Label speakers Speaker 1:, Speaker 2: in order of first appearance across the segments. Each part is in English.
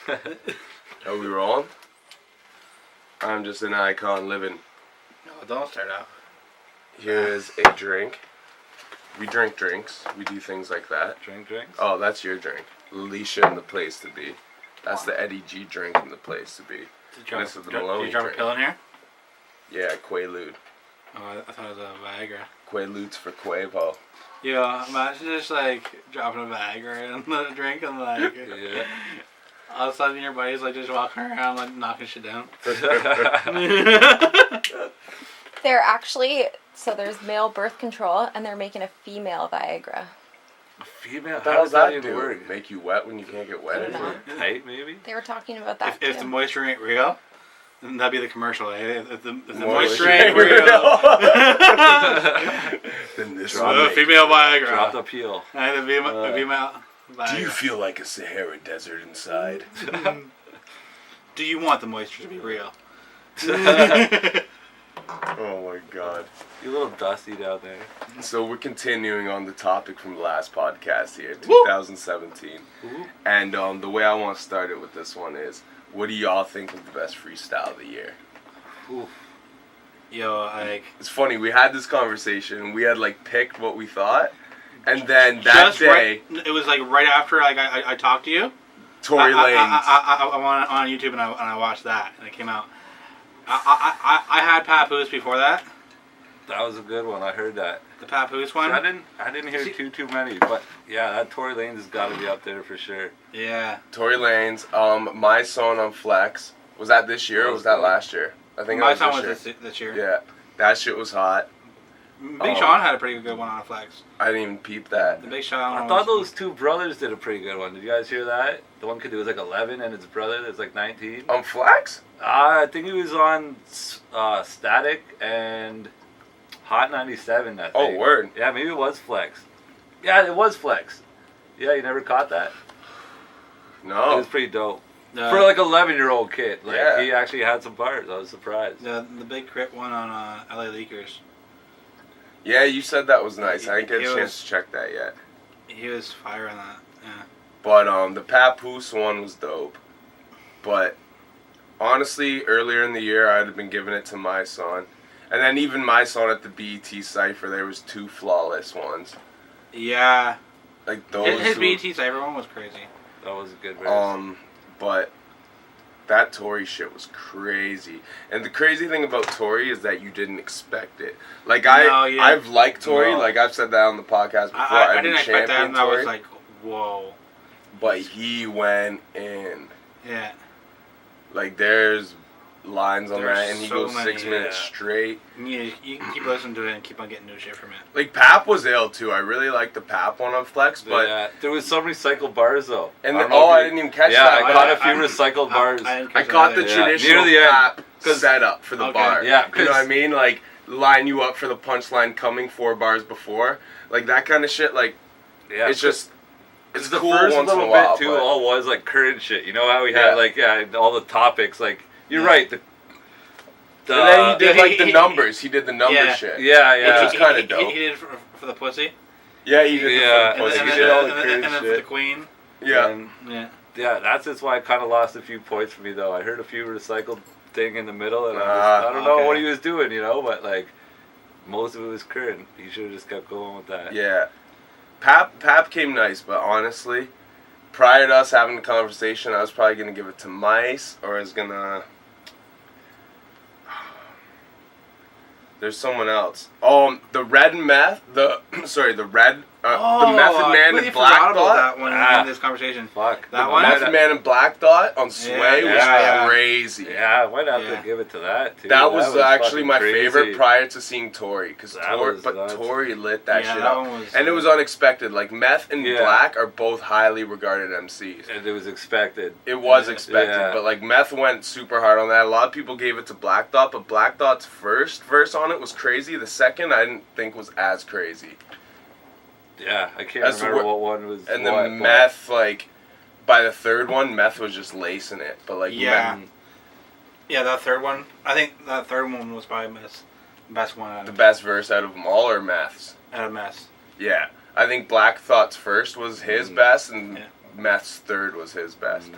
Speaker 1: Are we rolling? I'm just an icon living.
Speaker 2: No, don't start out.
Speaker 1: Here is a drink. We drink drinks. We do things like that.
Speaker 3: Drink drinks?
Speaker 1: Oh, that's your drink. Alicia in the place to be. That's the Eddie G drink in the place to be.
Speaker 2: Did you drop a pill in here?
Speaker 1: Yeah, Quaalude.
Speaker 2: Oh, I thought it was a Viagra.
Speaker 1: Quaaludes for Quavo.
Speaker 2: Yeah, imagine just like dropping a Viagra in the drink and like
Speaker 3: Yeah.
Speaker 2: all of a sudden your buddy's like just walking around like knocking shit down.
Speaker 4: They're actually, so there's male birth control and they're making a female Viagra.
Speaker 3: A female?
Speaker 1: What the
Speaker 3: How
Speaker 1: hell
Speaker 3: does
Speaker 1: does
Speaker 3: that
Speaker 1: that
Speaker 3: even
Speaker 1: do?
Speaker 3: work?
Speaker 1: Make you wet when you can't get wet
Speaker 4: I don't
Speaker 1: anymore?
Speaker 4: know.
Speaker 3: Tight, maybe?
Speaker 4: They were talking about that
Speaker 2: If the moisture ain't real, then that'd be the commercial. Eh? If the
Speaker 1: Moisture
Speaker 2: moisture
Speaker 1: ain't
Speaker 2: ain't real,
Speaker 1: Then this
Speaker 3: Drop
Speaker 1: one.
Speaker 3: it.
Speaker 2: female Viagra.
Speaker 3: Drop the peel.
Speaker 2: And the female Viagra.
Speaker 1: Do you feel like a Sahara desert inside?
Speaker 2: Do you want the moisture to be real?
Speaker 1: Oh my god.
Speaker 3: You're a little dusty down there.
Speaker 1: So we're continuing on the topic from the last podcast here,
Speaker 2: Woo!
Speaker 1: 2017.
Speaker 3: Ooh.
Speaker 1: And the way I want to start it with this one is, what do y'all think of the best freestyle of the year?
Speaker 3: Ooh.
Speaker 2: Yo, like
Speaker 1: It's funny, we had this conversation, we had like picked what we thought, and then that day,
Speaker 2: right, it was like right after like I talked to you.
Speaker 1: Tory Lanez.
Speaker 2: I went on YouTube and I watched that and it came out. I had Papoose before that.
Speaker 3: That was a good one. I heard that.
Speaker 2: The Papoose one.
Speaker 3: I didn't hear too many, but yeah, that Tory Lanez has got to be up there for sure.
Speaker 2: Yeah.
Speaker 1: Tory Lanez, my song on Flex, was that this year or was that last year? I think
Speaker 2: My
Speaker 1: it
Speaker 2: song
Speaker 1: was
Speaker 2: was
Speaker 1: this year.
Speaker 2: this year.
Speaker 1: Yeah, that shit was hot.
Speaker 2: Big Sean had a pretty good one on Flex.
Speaker 1: I didn't even peep that.
Speaker 2: The Big Sean.
Speaker 3: I thought those two brothers did a pretty good one. Did you guys hear that? The one kid who was like 11 and his brother that's like 19.
Speaker 1: On Flex?
Speaker 3: I think he was on Static and Hot 97. I think.
Speaker 1: Oh, word.
Speaker 3: Yeah, maybe it was Flex. Yeah, it was Flex. Yeah, you never caught that? It
Speaker 1: No.
Speaker 3: was pretty dope. For like 11-year-old kid. Like,
Speaker 1: Yeah.
Speaker 3: he actually had some bars. I was surprised.
Speaker 2: The Big Crit one on LA Leakers.
Speaker 1: Yeah, you said that was nice. I didn't get a
Speaker 2: It
Speaker 1: chance
Speaker 2: was-
Speaker 1: to check that yet.
Speaker 2: He was fire on that. Yeah.
Speaker 1: But the Papoose one was dope. But honestly, earlier in the year, I'd have been giving it to my son. And then even my son at the BET Cypher, there was two flawless ones.
Speaker 2: Yeah.
Speaker 1: Like those.
Speaker 2: His
Speaker 1: were-
Speaker 2: BT Cyber one was crazy.
Speaker 3: That was a good verse.
Speaker 1: But that Tory shit was crazy. And the crazy thing about Tory is that you didn't expect it. Like I've liked Tory,
Speaker 3: No.
Speaker 1: like I've said that on the podcast before.
Speaker 2: I
Speaker 1: I've
Speaker 2: didn't
Speaker 1: been
Speaker 2: expect that,
Speaker 1: championing
Speaker 2: and I was
Speaker 1: Tory,
Speaker 2: like, whoa.
Speaker 1: but he went in.
Speaker 2: Yeah.
Speaker 1: Like there's lines on
Speaker 2: There's
Speaker 1: that, and he
Speaker 2: so
Speaker 1: goes
Speaker 2: many,
Speaker 1: 6 minutes
Speaker 3: yeah.
Speaker 1: straight.
Speaker 2: You can keep listening to it and keep on getting new shit from it.
Speaker 1: Like Pap was ill too. I really liked the Pap one on Flex, but
Speaker 3: yeah, there was some recycled bars though.
Speaker 1: and
Speaker 3: I don't know if
Speaker 1: I
Speaker 3: you-
Speaker 1: didn't even catch
Speaker 3: Yeah,
Speaker 1: that.
Speaker 3: I caught a few recycled bars.
Speaker 2: didn't
Speaker 1: I
Speaker 2: catch
Speaker 1: caught
Speaker 2: that
Speaker 1: the
Speaker 2: either.
Speaker 3: Yeah,
Speaker 1: traditional
Speaker 3: near the end.
Speaker 1: Pap setup for the
Speaker 2: Okay.
Speaker 1: bar.
Speaker 3: Yeah,
Speaker 1: you know what I
Speaker 3: 'cause-
Speaker 1: mean? Like line you up for the punchline coming 4 bars before, like that kind of shit. Like
Speaker 3: Yeah,
Speaker 1: it's just it's
Speaker 3: the
Speaker 1: cool
Speaker 3: first
Speaker 1: once in a
Speaker 3: little
Speaker 1: while.
Speaker 3: bit too
Speaker 1: but-
Speaker 3: all was like current shit. You know how we
Speaker 1: Yeah.
Speaker 3: had like all the topics. Like you're
Speaker 2: Yeah.
Speaker 3: right.
Speaker 1: and then he did
Speaker 2: Yeah,
Speaker 1: like the numbers. He did the number
Speaker 2: Yeah.
Speaker 1: shit.
Speaker 3: yeah.
Speaker 1: Which is kinda dope.
Speaker 2: He did it for the pussy.
Speaker 1: Yeah, he did
Speaker 3: Yeah,
Speaker 1: the fucking
Speaker 3: and
Speaker 1: pussy
Speaker 3: then-
Speaker 1: shit.
Speaker 3: did all the
Speaker 2: and
Speaker 3: crazy
Speaker 2: then for
Speaker 3: shit.
Speaker 2: the queen.
Speaker 1: Yeah.
Speaker 3: And,
Speaker 2: Yeah.
Speaker 3: yeah, that's just why I kind of lost a few points for me though. I heard a few recycled thing in the middle, and I don't know
Speaker 2: okay.
Speaker 3: what he was doing, you know. But like most of it was current. He should have just kept going with that.
Speaker 1: Yeah. Pap came nice, but honestly, prior to us having the conversation, I was probably gonna give it to Mice, or I was gonna. There's someone else. The Red Meth. The Red. The Method Man and Black
Speaker 2: forgot about
Speaker 1: Dot.
Speaker 2: that one
Speaker 3: Ah.
Speaker 2: in this conversation.
Speaker 3: Fuck.
Speaker 2: That
Speaker 1: The
Speaker 2: one?
Speaker 1: Method Man and Black Dot on Sway was
Speaker 3: yeah.
Speaker 1: crazy.
Speaker 3: Yeah, I might have
Speaker 2: Yeah.
Speaker 3: to give it to that too.
Speaker 1: That was actually
Speaker 3: fucking
Speaker 1: my
Speaker 3: crazy.
Speaker 1: favorite prior to seeing Tory, because
Speaker 3: That was nuts.
Speaker 1: Tory lit that
Speaker 2: Yeah,
Speaker 1: shit
Speaker 2: that
Speaker 1: up,
Speaker 2: one was-
Speaker 1: and it was unexpected. Like Meth and
Speaker 3: Yeah.
Speaker 1: Black are both highly regarded MCs.
Speaker 3: And it was expected.
Speaker 1: It was expected,
Speaker 3: Yeah.
Speaker 1: but like Meth went super hard on that. A lot of people gave it to Black Dot, but Black Dot's first verse on it was crazy. The second I didn't think was as crazy.
Speaker 3: Yeah, I can't
Speaker 1: That's
Speaker 3: remember
Speaker 1: what-
Speaker 3: what one was.
Speaker 1: And
Speaker 3: what,
Speaker 1: the Meth, like by the third one, Meth was just lacing it. But like
Speaker 2: Yeah.
Speaker 1: Meth,
Speaker 2: Yeah, that third one. I think that third one was probably best one out
Speaker 1: the
Speaker 2: of,
Speaker 1: best verse out of them all are Meth's.
Speaker 2: Mess.
Speaker 1: Yeah, I think Black Thought's first was his best, and
Speaker 2: Yeah.
Speaker 1: Meth's third was his best.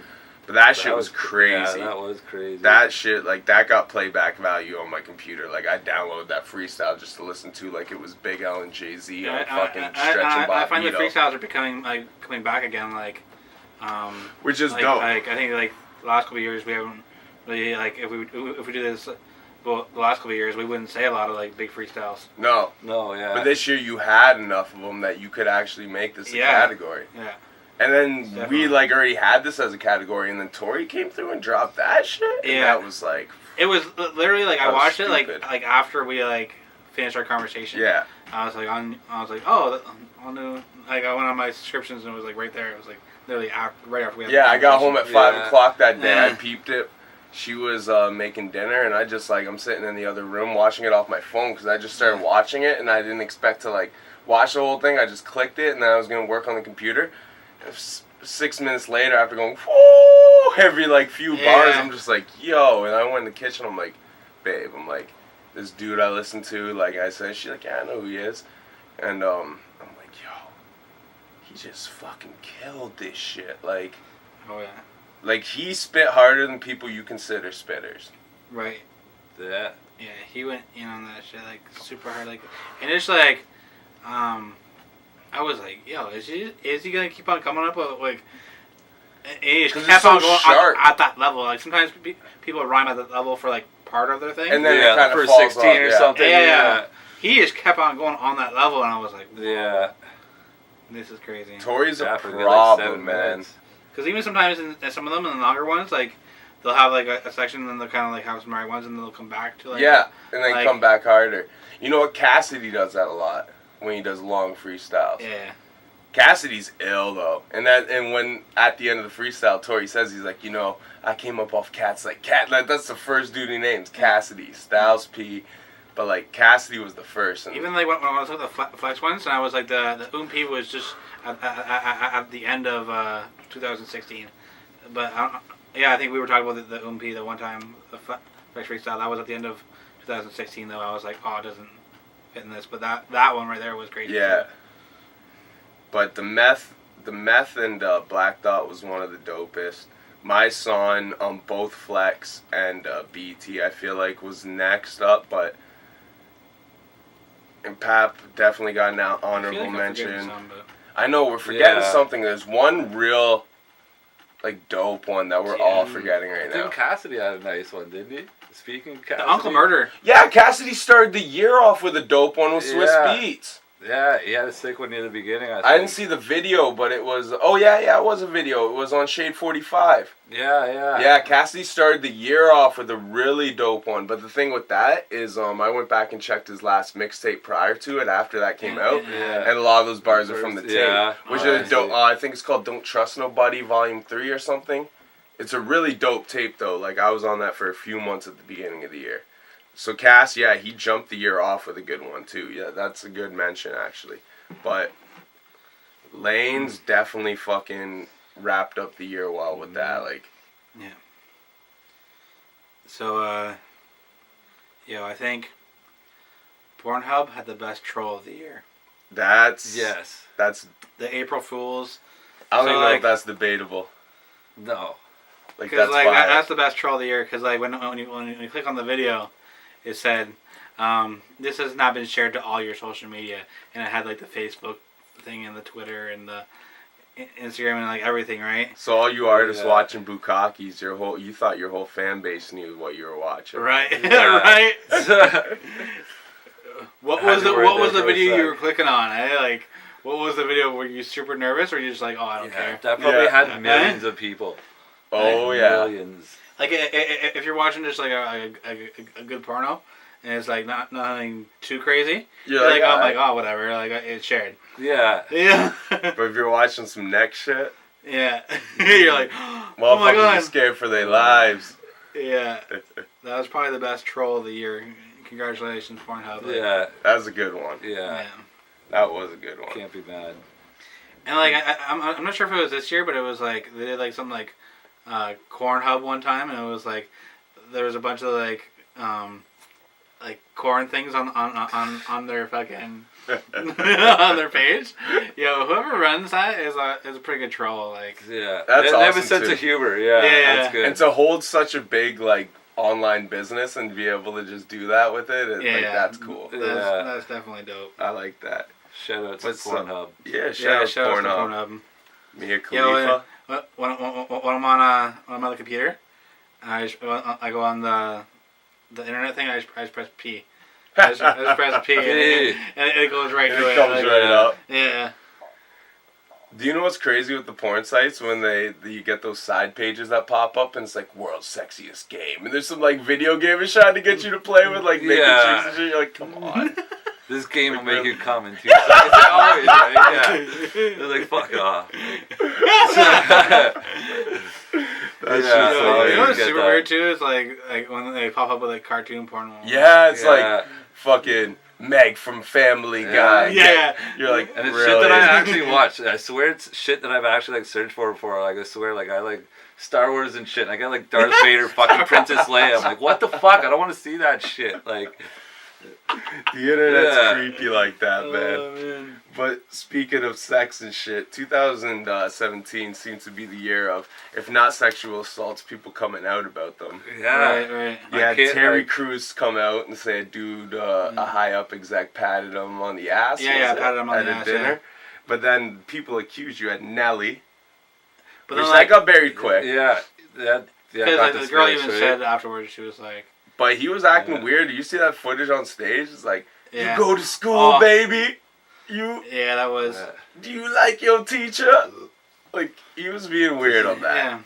Speaker 1: But that shit was crazy.
Speaker 3: Yeah, that was crazy.
Speaker 1: That shit, like, that got playback value on my computer. Like, I downloaded that freestyle just to listen to, like, it was Big L and Jay-Z on fucking Stretch and Bob
Speaker 2: I find the
Speaker 1: Vito.
Speaker 2: freestyles are becoming, like, coming back again, like,
Speaker 1: which is
Speaker 2: like,
Speaker 1: dope.
Speaker 2: Like, I think, like, the last couple of years we haven't really, like, if we do this, well, the last couple of years we wouldn't say a lot of, like, big freestyles.
Speaker 1: No,
Speaker 3: yeah.
Speaker 1: but this year you had enough of them that you could actually make this a category.
Speaker 2: Yeah.
Speaker 1: And then
Speaker 2: Definitely.
Speaker 1: we, like, already had this as a category, and then Tori came through and dropped that shit. And
Speaker 2: Yeah.
Speaker 1: that was like,
Speaker 2: It was literally like I
Speaker 1: That was
Speaker 2: watched it
Speaker 1: stupid.
Speaker 2: like after we like finished our conversation.
Speaker 1: yeah.
Speaker 2: I was like oh, on new, like I went on my subscriptions and it was like right there. It was like literally right after we had the
Speaker 1: Yeah, I got home
Speaker 2: conversation.
Speaker 1: at 5 o'clock that day.
Speaker 2: Yeah.
Speaker 1: I peeped it. She was making dinner, and I just, like, I'm sitting in the other room watching it off my phone because I just started watching it, and I didn't expect to, like, watch the whole thing. I just clicked it, and then I was going to work on the computer. 6 minutes later, after going, whoo, every, like, few bars, I'm just like, yo. And I went in the kitchen, I'm like, babe, I'm like, this dude I listen to, like I said, she's like, yeah, I know who he is. And I'm like, yo, he just fucking killed this shit. Like,
Speaker 2: Oh yeah.
Speaker 1: like, he spit harder than people you consider spitters.
Speaker 2: Right.
Speaker 3: Yeah.
Speaker 2: Yeah, he went in on that shit like super hard, like, and it's like, I was like, yo, is he gonna keep on coming up with like? And he just
Speaker 1: 'Cause
Speaker 2: kept
Speaker 1: it's so
Speaker 2: on going
Speaker 1: sharp.
Speaker 2: at that level. Like sometimes people rhyme at that level for like part of their thing.
Speaker 1: And then
Speaker 3: yeah,
Speaker 1: it kind
Speaker 3: for
Speaker 1: of falls
Speaker 3: 16
Speaker 1: off,
Speaker 3: or
Speaker 1: yeah.
Speaker 3: something.
Speaker 2: Yeah. He just kept on going on that level, and I was like,
Speaker 3: Yeah.
Speaker 2: this is crazy.
Speaker 1: Tori's a
Speaker 3: Yeah, for a good, like,
Speaker 1: problem,
Speaker 3: 7
Speaker 1: man.
Speaker 3: minutes.
Speaker 2: Because even sometimes in some of them, in the longer ones, like they'll have like a section, and then they'll kind of like have some right ones, and they'll come back to like
Speaker 1: Yeah, and then
Speaker 2: like-
Speaker 1: come back harder. You know what? Cassidy does that a lot when he does long freestyles.
Speaker 2: yeah.
Speaker 1: Cassidy's ill though, and when at the end of the freestyle, Tori says he's like, you know, I came up off Cats like Cat. Like, that's the first dude he names, Cassidy, Styles P, but like Cassidy was the first. And
Speaker 2: Even like when I was at the flex ones, and I was like the P was just at the end of 2016, but I think we were talking about the P the one time the flex freestyle that was at the end of 2016 though. I was like, oh, it doesn't fit in this, but that one right there was great.
Speaker 1: yeah. But the meth and Black Dot was one of the dopest. My Son on both Flex and BT, I feel like was next up, but and Pap definitely got an honorable mention. I know we're forgetting something. There's one real, like, dope one that we're all forgetting right
Speaker 3: I
Speaker 1: now.
Speaker 3: think Cassidy had a nice one, didn't he? Speaking of Cassidy.
Speaker 2: The Uncle Murder.
Speaker 1: Yeah, Cassidy started the year off with a dope one with Swiss
Speaker 3: Yeah.
Speaker 1: Beats.
Speaker 3: Yeah, he had a sick one near the beginning, I think.
Speaker 1: I didn't see the video, but it was. Oh yeah, it was a video. It was on Shade 45.
Speaker 3: Yeah.
Speaker 1: Yeah, Cassidy started the year off with a really dope one. But the thing with that is, I went back and checked his last mixtape prior to it, after that came out,
Speaker 3: Yeah.
Speaker 1: and a lot of those bars are from the tape,
Speaker 3: Yeah.
Speaker 1: which
Speaker 3: Oh,
Speaker 1: is dope. I think it's called "Don't Trust Nobody" Volume 3 or something. It's a really dope tape though. Like, I was on that for a few months at the beginning of the year. So Cass, yeah, he jumped the year off with a good one too. Yeah, that's a good mention actually. But Lane's definitely fucking wrapped up the year well with that. Like,
Speaker 2: Yeah. So, I think Pornhub had the best troll of the year.
Speaker 1: that's
Speaker 3: Yes.
Speaker 1: that's.
Speaker 2: The April Fools.
Speaker 1: I don't
Speaker 2: So,
Speaker 1: even know
Speaker 2: like-
Speaker 1: if that's debatable.
Speaker 3: No.
Speaker 1: Like,
Speaker 2: Because
Speaker 1: that's
Speaker 2: like
Speaker 1: fire.
Speaker 2: that's the best troll of the year. Because like when you click on the video, it said, "This has not been shared to all your social media," and it had like the Facebook thing and the Twitter and the Instagram and like everything, right?
Speaker 1: So all you artists
Speaker 3: Yeah.
Speaker 1: watching Bukakis, you thought your whole fan base knew what you were watching.
Speaker 2: Right,
Speaker 3: Yeah.
Speaker 2: right.
Speaker 3: yeah,
Speaker 2: What
Speaker 3: I had
Speaker 2: was
Speaker 3: to
Speaker 2: the
Speaker 3: worry
Speaker 2: what
Speaker 3: there
Speaker 2: was the
Speaker 3: for a
Speaker 2: video you
Speaker 3: sec.
Speaker 2: were clicking on? Eh? Like, what was the video? Were you super nervous, or were you just like, oh, I don't care?
Speaker 3: that probably
Speaker 1: Yeah.
Speaker 3: had millions of people.
Speaker 1: Oh yeah.
Speaker 3: Millions.
Speaker 2: Like if you're watching just like a good porno, and it's like nothing too crazy, you're like, oh my god, whatever. Like it's shared.
Speaker 3: Yeah.
Speaker 2: Yeah.
Speaker 1: But if you're watching some neck shit,
Speaker 2: Yeah. You're like, oh my
Speaker 1: motherfuckers are
Speaker 2: god.
Speaker 1: scared for their lives.
Speaker 2: Yeah. That was probably the best troll of the year. Congratulations, Pornhub. Like,
Speaker 3: Yeah.
Speaker 1: That was a good one.
Speaker 3: Yeah.
Speaker 2: Yeah.
Speaker 1: That was a good one.
Speaker 3: Can't be bad.
Speaker 2: And like I'm not sure if it was this year, but it was like they did like something like Cornhub one time, and it was like there was a bunch of like like corn things on their fucking on their page. Yo, whoever runs that is a pretty good troll. Like,
Speaker 3: Yeah,
Speaker 1: That's
Speaker 3: they have a
Speaker 1: awesome,
Speaker 3: sense
Speaker 1: too.
Speaker 3: of humor. Yeah,
Speaker 2: Yeah.
Speaker 3: that's good.
Speaker 1: And to hold such a big like online business and be able to just do that with it,
Speaker 2: Yeah,
Speaker 1: like
Speaker 2: yeah.
Speaker 1: that's cool.
Speaker 2: that's definitely dope.
Speaker 1: I like that.
Speaker 3: Shout out to
Speaker 1: What's
Speaker 3: Pornhub.
Speaker 1: Yeah,
Speaker 2: Shout
Speaker 1: shout
Speaker 2: out
Speaker 1: out
Speaker 2: to
Speaker 1: Pornhub.
Speaker 2: Pornhub.
Speaker 1: Mia
Speaker 2: Yo,
Speaker 1: Khalifa.
Speaker 2: when I'm on the computer, I go on the internet thing. I just press P. I just press P, and it goes right
Speaker 1: And
Speaker 2: to
Speaker 1: it
Speaker 2: it.
Speaker 1: comes
Speaker 2: Like,
Speaker 1: right up.
Speaker 2: Yeah.
Speaker 1: Do you know what's crazy with the porn sites when you get those side pages that pop up and it's like world's sexiest game and there's some like video game trying to get you to play with like making chicks and shit. You're like, come on.
Speaker 3: This game will make you come in 2 seconds. It's always, right? Yeah. They're like, fuck off.
Speaker 1: That's
Speaker 3: Yeah,
Speaker 1: just
Speaker 2: You
Speaker 3: so
Speaker 2: know
Speaker 3: you
Speaker 2: what's
Speaker 3: get
Speaker 2: super
Speaker 3: that.
Speaker 2: weird too is like when they pop up with like cartoon porn.
Speaker 1: Yeah, it's
Speaker 3: Yeah.
Speaker 1: like fucking Meg from Family Guy.
Speaker 2: Yeah.
Speaker 1: You're like,
Speaker 3: And it's
Speaker 1: really?
Speaker 3: shit that I actually watch. I swear it's shit that I've actually like searched for before. Like I swear, like I like Star Wars and shit. And I got like Darth Vader, fucking Princess Leia. I'm like, what the fuck? I don't want to see that shit. Like,
Speaker 1: The internet's
Speaker 3: Yeah.
Speaker 1: creepy like that, man.
Speaker 2: Oh, man.
Speaker 1: But speaking of sex and shit, 2017 seems to be the year of, if not sexual assaults, people coming out about them.
Speaker 3: yeah.
Speaker 2: Right.
Speaker 1: You
Speaker 3: I
Speaker 1: had
Speaker 3: can't-
Speaker 1: Terry
Speaker 3: I-
Speaker 1: Crews come out and say a dude, a high up exec patted him on the ass.
Speaker 2: Yeah,
Speaker 1: was it?
Speaker 2: patted him on
Speaker 1: at
Speaker 2: the
Speaker 1: a
Speaker 2: ass,
Speaker 1: dinner.
Speaker 2: yeah.
Speaker 1: But then people accused you at Nelly,
Speaker 2: But
Speaker 1: which
Speaker 2: then
Speaker 1: that
Speaker 2: like,
Speaker 1: got buried quick.
Speaker 3: Yeah. Yeah.
Speaker 2: because
Speaker 3: got
Speaker 2: like, the
Speaker 3: this
Speaker 2: girl
Speaker 3: finish,
Speaker 2: even
Speaker 3: right?
Speaker 2: said afterwards, she was like,
Speaker 1: But he was acting
Speaker 3: Yeah.
Speaker 1: weird. Do you see that footage on stage? It's like,
Speaker 2: yeah,
Speaker 1: you go to school,
Speaker 2: Oh.
Speaker 1: baby. You
Speaker 2: yeah, that was,
Speaker 3: Yeah.
Speaker 1: do you like your teacher? Like he was being weird on that.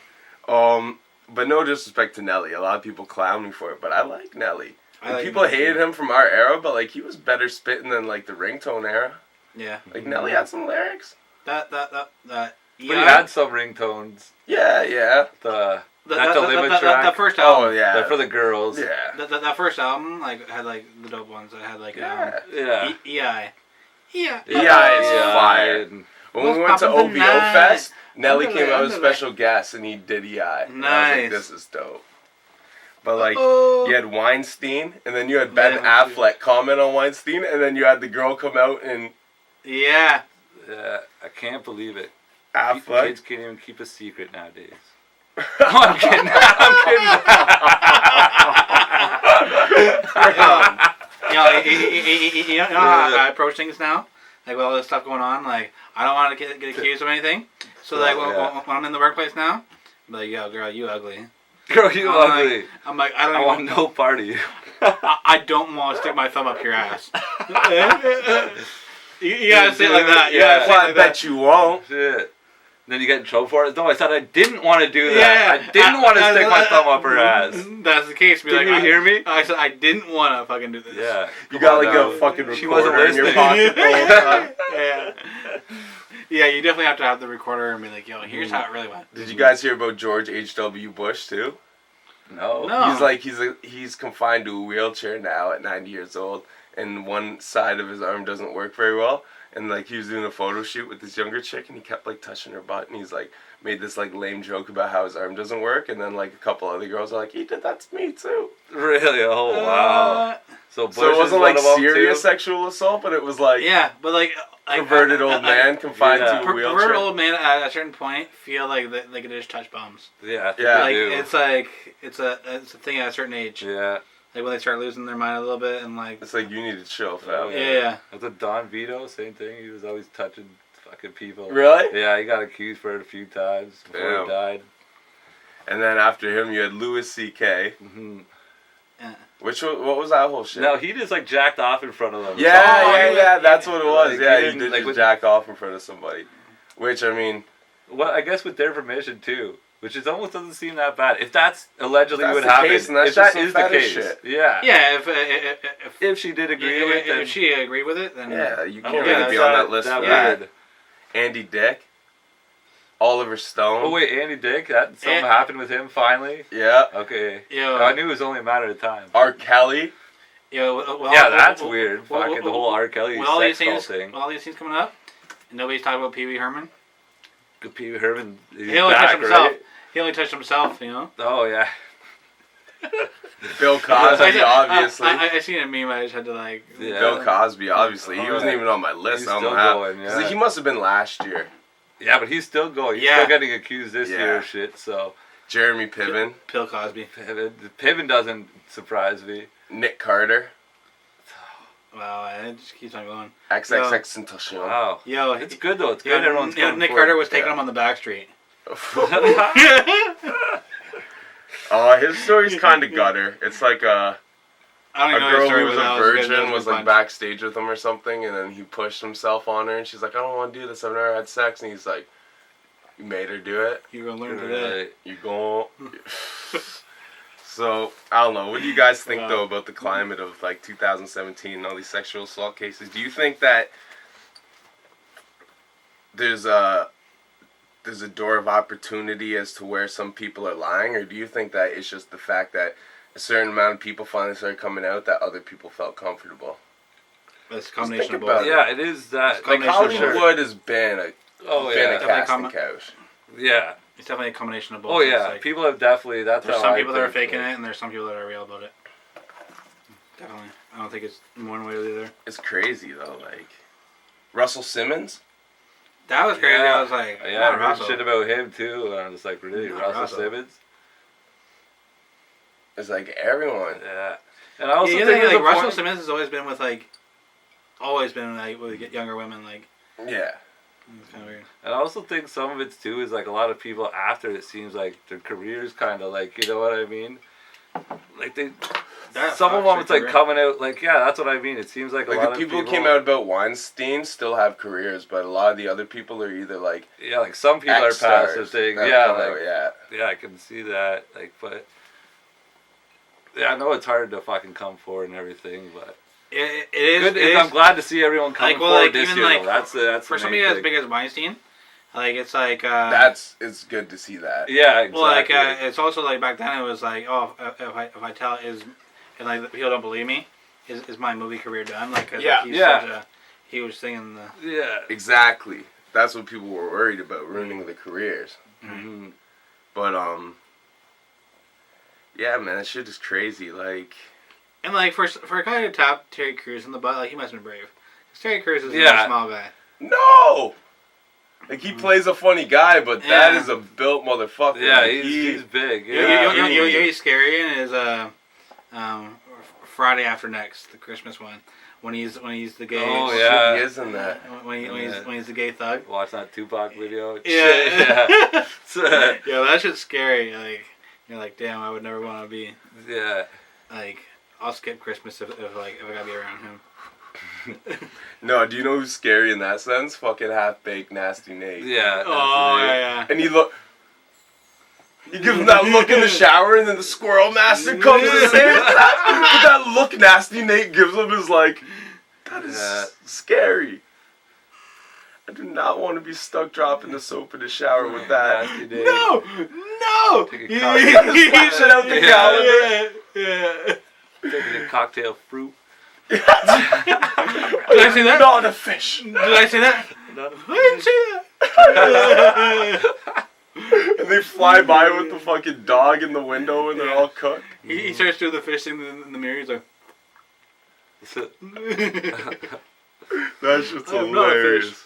Speaker 2: yeah.
Speaker 1: But no disrespect to Nelly. A lot of people clown me for it, but I like Nelly.
Speaker 2: I like
Speaker 1: People
Speaker 2: Nelly,
Speaker 1: hated
Speaker 2: too.
Speaker 1: him from our era, but like he was better spitting than like the ringtone era.
Speaker 2: Yeah,
Speaker 1: Like Nelly had some lyrics.
Speaker 2: that.
Speaker 3: But
Speaker 2: Yeah,
Speaker 3: he had some ringtones.
Speaker 1: Yeah.
Speaker 3: That's the limit track.
Speaker 2: The first
Speaker 1: Oh
Speaker 2: album.
Speaker 1: yeah.
Speaker 3: They're for the girls.
Speaker 1: Yeah.
Speaker 2: That first album like had like the dope ones. That had like
Speaker 1: Yeah.
Speaker 3: Yeah.
Speaker 2: EI. Yeah.
Speaker 1: EI is fire.
Speaker 3: and-
Speaker 1: When we
Speaker 2: What's
Speaker 1: went to
Speaker 2: poppin'
Speaker 1: OVO
Speaker 2: tonight?
Speaker 1: Fest, Nelly
Speaker 2: Under
Speaker 1: came
Speaker 2: the-
Speaker 1: out as
Speaker 2: under the-
Speaker 1: special guest and he did EI. And I was
Speaker 2: Nice.
Speaker 1: like, this is dope. But like,
Speaker 2: Uh-oh.
Speaker 1: you had Weinstein, and then you had Ben
Speaker 2: Yeah,
Speaker 1: Affleck comment on Weinstein, and then you had the girl come out and
Speaker 2: Yeah.
Speaker 3: Yeah, I can't believe it.
Speaker 1: Affleck.
Speaker 3: Kids can't even keep a secret nowadays. I'm kidding.
Speaker 2: You know how I approach things now? Like with all this stuff going on, like I don't want to get accused of anything. So like when I'm in the workplace now, I'm like, yo, girl, you ugly.
Speaker 3: Girl, you
Speaker 2: I'm
Speaker 3: ugly.
Speaker 2: Like, I'm like, I don't
Speaker 3: I
Speaker 2: even,
Speaker 3: want no part of you.
Speaker 2: I don't want to stick my thumb up your ass. you gotta say it like that. You gotta say it
Speaker 1: Well, I
Speaker 2: like
Speaker 1: bet you won't.
Speaker 3: Shit. Then you get in trouble for it. No, I said I didn't want to do that.
Speaker 2: Yeah,
Speaker 3: I didn't want to stick my thumb up her ass.
Speaker 2: That's the case. Be
Speaker 3: Did
Speaker 2: like,
Speaker 3: you hear me?
Speaker 2: I said I didn't want to fucking do this.
Speaker 3: Yeah.
Speaker 1: You got like
Speaker 3: on
Speaker 1: a
Speaker 3: now.
Speaker 1: fucking
Speaker 3: She wasn't
Speaker 1: recorder in your
Speaker 3: listening.
Speaker 1: pocket the whole time.
Speaker 2: Yeah. Yeah, you definitely have to have the recorder and be like, yo, here's how it really went.
Speaker 1: Did you guys hear about George H.W. Bush too?
Speaker 3: No.
Speaker 2: No.
Speaker 1: He's like he's confined to a wheelchair now at 90 years old, and one side of his arm doesn't work very well. And like he was doing a photo shoot with this younger chick, and he kept like touching her butt, and he's like made this like lame joke about how his arm doesn't work, and then like a couple other girls are like, he did that to me too.
Speaker 3: Really? Oh, wow. So Bush
Speaker 1: So it
Speaker 3: is
Speaker 1: wasn't
Speaker 3: one
Speaker 1: like
Speaker 3: of them,
Speaker 1: serious
Speaker 3: too?
Speaker 1: sexual assault, but it was like
Speaker 2: Yeah, but like
Speaker 1: perverted old man confined
Speaker 3: yeah.
Speaker 1: to a wheelchair.
Speaker 2: perverted old man at a certain point feel like they could just touch bums.
Speaker 3: Yeah, I think
Speaker 1: Yeah.
Speaker 3: they
Speaker 2: Like
Speaker 3: do.
Speaker 2: it's like it's a thing at a certain age.
Speaker 3: Yeah.
Speaker 2: Like when they start losing their mind a little bit and like
Speaker 1: It's like you need to chill,
Speaker 3: Oh,
Speaker 1: fam.
Speaker 2: yeah.
Speaker 3: That's a Don Vito, same thing. He was always touching fucking people.
Speaker 1: Really?
Speaker 3: Yeah, he got accused for it a few times before
Speaker 1: Damn.
Speaker 3: he died.
Speaker 1: And then after him, you had Louis C.K.
Speaker 3: Mm-hmm.
Speaker 1: What was that whole shit?
Speaker 3: No, he just like jacked off in front of them.
Speaker 1: Yeah, that's what it was.
Speaker 3: Like,
Speaker 1: Yeah,
Speaker 3: he
Speaker 1: he
Speaker 3: didn't,
Speaker 1: did
Speaker 3: like,
Speaker 1: just
Speaker 3: with-
Speaker 1: jack off in front of somebody. Which, I mean,
Speaker 3: Well, I guess with their permission too, which is almost doesn't seem that bad. If that's allegedly
Speaker 1: If that's
Speaker 3: what
Speaker 1: the
Speaker 3: happened,
Speaker 1: case, and that's
Speaker 3: if that
Speaker 1: just some
Speaker 3: is the
Speaker 1: fetish
Speaker 3: case,
Speaker 1: shit.
Speaker 3: yeah.
Speaker 2: Yeah,
Speaker 3: If she did agree with it, then
Speaker 2: if she agreed with it, then
Speaker 1: yeah, you
Speaker 3: I
Speaker 1: can't
Speaker 3: don't
Speaker 1: really
Speaker 3: think
Speaker 1: be
Speaker 3: it's
Speaker 1: on that list
Speaker 3: that
Speaker 1: for that.
Speaker 3: weird.
Speaker 1: Andy Dick. Oliver Stone.
Speaker 3: Oh wait, Andy Dick, that something
Speaker 2: Yeah.
Speaker 3: happened with him finally.
Speaker 1: Yeah.
Speaker 3: Okay,
Speaker 2: Yo.
Speaker 3: I knew it was only a matter of time.
Speaker 1: R. Kelly.
Speaker 3: Yeah, that's weird. Fucking the whole R. Kelly
Speaker 2: with all these
Speaker 3: sex doll
Speaker 2: things,
Speaker 3: thing.
Speaker 2: with all these things coming up, and nobody's talking about Pee Wee Herman.
Speaker 3: Pee Wee Herman, he's
Speaker 2: He only touched
Speaker 3: back,
Speaker 2: himself.
Speaker 3: right?
Speaker 2: He only touched himself, you know.
Speaker 3: Oh yeah.
Speaker 1: Bill Cosby, obviously.
Speaker 2: I seen a meme. I just had to like.
Speaker 3: Yeah.
Speaker 1: Bill Cosby, obviously. He wasn't
Speaker 3: Alright.
Speaker 1: even on my list.
Speaker 3: He's
Speaker 1: I don't know
Speaker 3: still
Speaker 1: how.
Speaker 3: going,
Speaker 1: 'Cause
Speaker 3: yeah.
Speaker 1: he must have been last year.
Speaker 3: Yeah, but he's still going. He's
Speaker 2: Yeah.
Speaker 3: still getting accused this
Speaker 1: Yeah.
Speaker 3: year of shit, so.
Speaker 1: Jeremy Piven.
Speaker 2: Bill Cosby.
Speaker 3: Piven doesn't surprise me.
Speaker 1: Nick Carter.
Speaker 2: Wow, it just keeps on going.
Speaker 1: XXX Tentacion.
Speaker 3: Wow.
Speaker 2: Yo,
Speaker 3: It's good though. It's good. Everyone's coming
Speaker 2: Nick
Speaker 3: forward.
Speaker 2: Carter was taking him on the back street.
Speaker 1: His story's kind of gutter. It's like a
Speaker 2: I don't even know
Speaker 1: girl
Speaker 2: his story,
Speaker 1: who was
Speaker 2: but
Speaker 1: a
Speaker 2: that good. That
Speaker 1: virgin
Speaker 2: a
Speaker 1: was
Speaker 2: good
Speaker 1: like
Speaker 2: bunch.
Speaker 1: backstage with him or something, and then he pushed himself on her, and she's like, I don't want to do this. I've never had sex, and he's like, you made her do it.
Speaker 2: You're gonna learn today.
Speaker 3: Right.
Speaker 1: You gon' So, I don't know. What do you guys think,
Speaker 2: Wow.
Speaker 1: though, about the climate of, like, 2017 and all these sexual assault cases? Do you think that there's a door of opportunity as to where some people are lying, or do you think that it's just the fact that a certain amount of people finally started coming out that other people felt comfortable?
Speaker 2: It's a combination of
Speaker 1: think about
Speaker 2: both.
Speaker 1: it.
Speaker 3: Yeah, it is that.
Speaker 1: Like,
Speaker 2: Combination of
Speaker 1: Hollywood has been a
Speaker 3: Oh
Speaker 1: been a
Speaker 3: yeah.
Speaker 2: Definitely
Speaker 1: casting couch.
Speaker 3: Yeah.
Speaker 2: It's definitely a combination of both.
Speaker 3: Oh
Speaker 2: It's
Speaker 3: yeah.
Speaker 2: like,
Speaker 3: People have definitely. That's
Speaker 2: there's
Speaker 3: how
Speaker 2: some
Speaker 3: I
Speaker 2: people that are
Speaker 3: think,
Speaker 2: faking
Speaker 3: like-
Speaker 2: it, and there's some people that are real about it. Definitely. I don't think it's one way or the other.
Speaker 1: It's crazy, though. Like, Russell Simmons?
Speaker 2: That was crazy.
Speaker 3: Yeah.
Speaker 2: I was like,
Speaker 3: Yeah,
Speaker 2: not
Speaker 3: I heard
Speaker 2: Russell.
Speaker 3: shit about him too, and I'm just like, really,
Speaker 2: Not
Speaker 3: Russell
Speaker 2: Russell.
Speaker 3: Simmons?
Speaker 1: It's like everyone.
Speaker 3: Yeah. And I also
Speaker 2: Yeah,
Speaker 3: think there's
Speaker 2: like
Speaker 3: a
Speaker 2: Russell
Speaker 3: point-
Speaker 2: Simmons has always been with younger women. Like,
Speaker 1: Yeah.
Speaker 2: it's kind of weird.
Speaker 3: And I also think some of it too is like a lot of people after it seems like their careers kind of like, you know what I mean? Like they, some of them it's like coming out like, yeah, that's what I mean. It seems like a
Speaker 1: Like,
Speaker 3: lot
Speaker 1: the
Speaker 3: of
Speaker 1: people who came out about Weinstein still have careers, but a lot of the other people are either, like,
Speaker 3: Yeah, like some people are
Speaker 1: ex-stars
Speaker 3: passive thing.
Speaker 1: that
Speaker 3: Yeah,
Speaker 1: come
Speaker 3: like,
Speaker 1: out, yeah.
Speaker 3: yeah, I can see that. Like, but yeah, I know it's hard to fucking come forward and everything, but
Speaker 2: It is.
Speaker 3: good.
Speaker 2: It
Speaker 3: I'm
Speaker 2: is
Speaker 3: glad to see everyone coming
Speaker 2: Like, well,
Speaker 3: forward
Speaker 2: like,
Speaker 3: this
Speaker 2: even,
Speaker 3: year.
Speaker 2: like,
Speaker 3: Though. That's
Speaker 2: for
Speaker 3: the
Speaker 2: somebody
Speaker 3: main
Speaker 2: as
Speaker 3: thing.
Speaker 2: big as Weinstein. Like, it's like.
Speaker 1: It's good to see that.
Speaker 3: Yeah, exactly.
Speaker 2: Well, like it's also like back then it was like, oh, if I tell and like people don't believe me, is my movie career done? Like, 'cause,
Speaker 1: Yeah.
Speaker 2: like, he's
Speaker 3: Yeah.
Speaker 2: such a huge thing in the.
Speaker 3: Yeah.
Speaker 1: Exactly. That's what people were worried about, ruining the careers.
Speaker 3: Mm-hmm.
Speaker 1: But, yeah, man, that shit is crazy. Like,
Speaker 2: And like for a guy to tap Terry Crews in the butt, like he must have been brave. 'Cause Terry Crews is
Speaker 3: Yeah.
Speaker 2: a small guy.
Speaker 1: no! Like, he plays a funny guy, but that
Speaker 2: Yeah.
Speaker 1: is a built motherfucker.
Speaker 3: Yeah,
Speaker 1: Like,
Speaker 3: he's big.
Speaker 2: You
Speaker 3: Yeah.
Speaker 2: know, he's scary in his Friday After Next, the Christmas one, when he's the gay.
Speaker 3: Oh,
Speaker 1: Shit,
Speaker 3: yeah.
Speaker 1: he is in that.
Speaker 2: When he's the gay thug.
Speaker 3: Watch that Tupac video.
Speaker 2: Yeah.
Speaker 3: Yeah.
Speaker 2: Yeah, that shit's scary. Like you're like, damn, I would never want to be
Speaker 3: Yeah.
Speaker 2: like. I'll skip Christmas if I gotta be around him.
Speaker 1: No, do you know who's scary in that sense? Fucking half-baked Nasty Nate.
Speaker 3: Yeah.
Speaker 2: Oh yeah.
Speaker 1: And he gives him that look in the shower, and then the Squirrel Master comes and saves that. But that look Nasty Nate gives him is like, that is
Speaker 3: Yeah.
Speaker 1: scary. I do not want to be stuck dropping the soap in the shower with that.
Speaker 3: Nasty Nate.
Speaker 2: No.
Speaker 3: Take a
Speaker 2: You-
Speaker 3: cocktail.
Speaker 2: you-
Speaker 1: Splash it out the calendar.
Speaker 2: Yeah.
Speaker 3: Taking a cocktail fruit.
Speaker 2: Did I say that?
Speaker 1: Not a fish.
Speaker 2: Did I say that? I didn't say that.
Speaker 1: And they fly by with the fucking dog in the window, and they're all cooked.
Speaker 2: He starts doing the fish thing in the mirror. He's like.
Speaker 1: That shit's
Speaker 2: I'm not a
Speaker 1: hilarious.
Speaker 2: fish.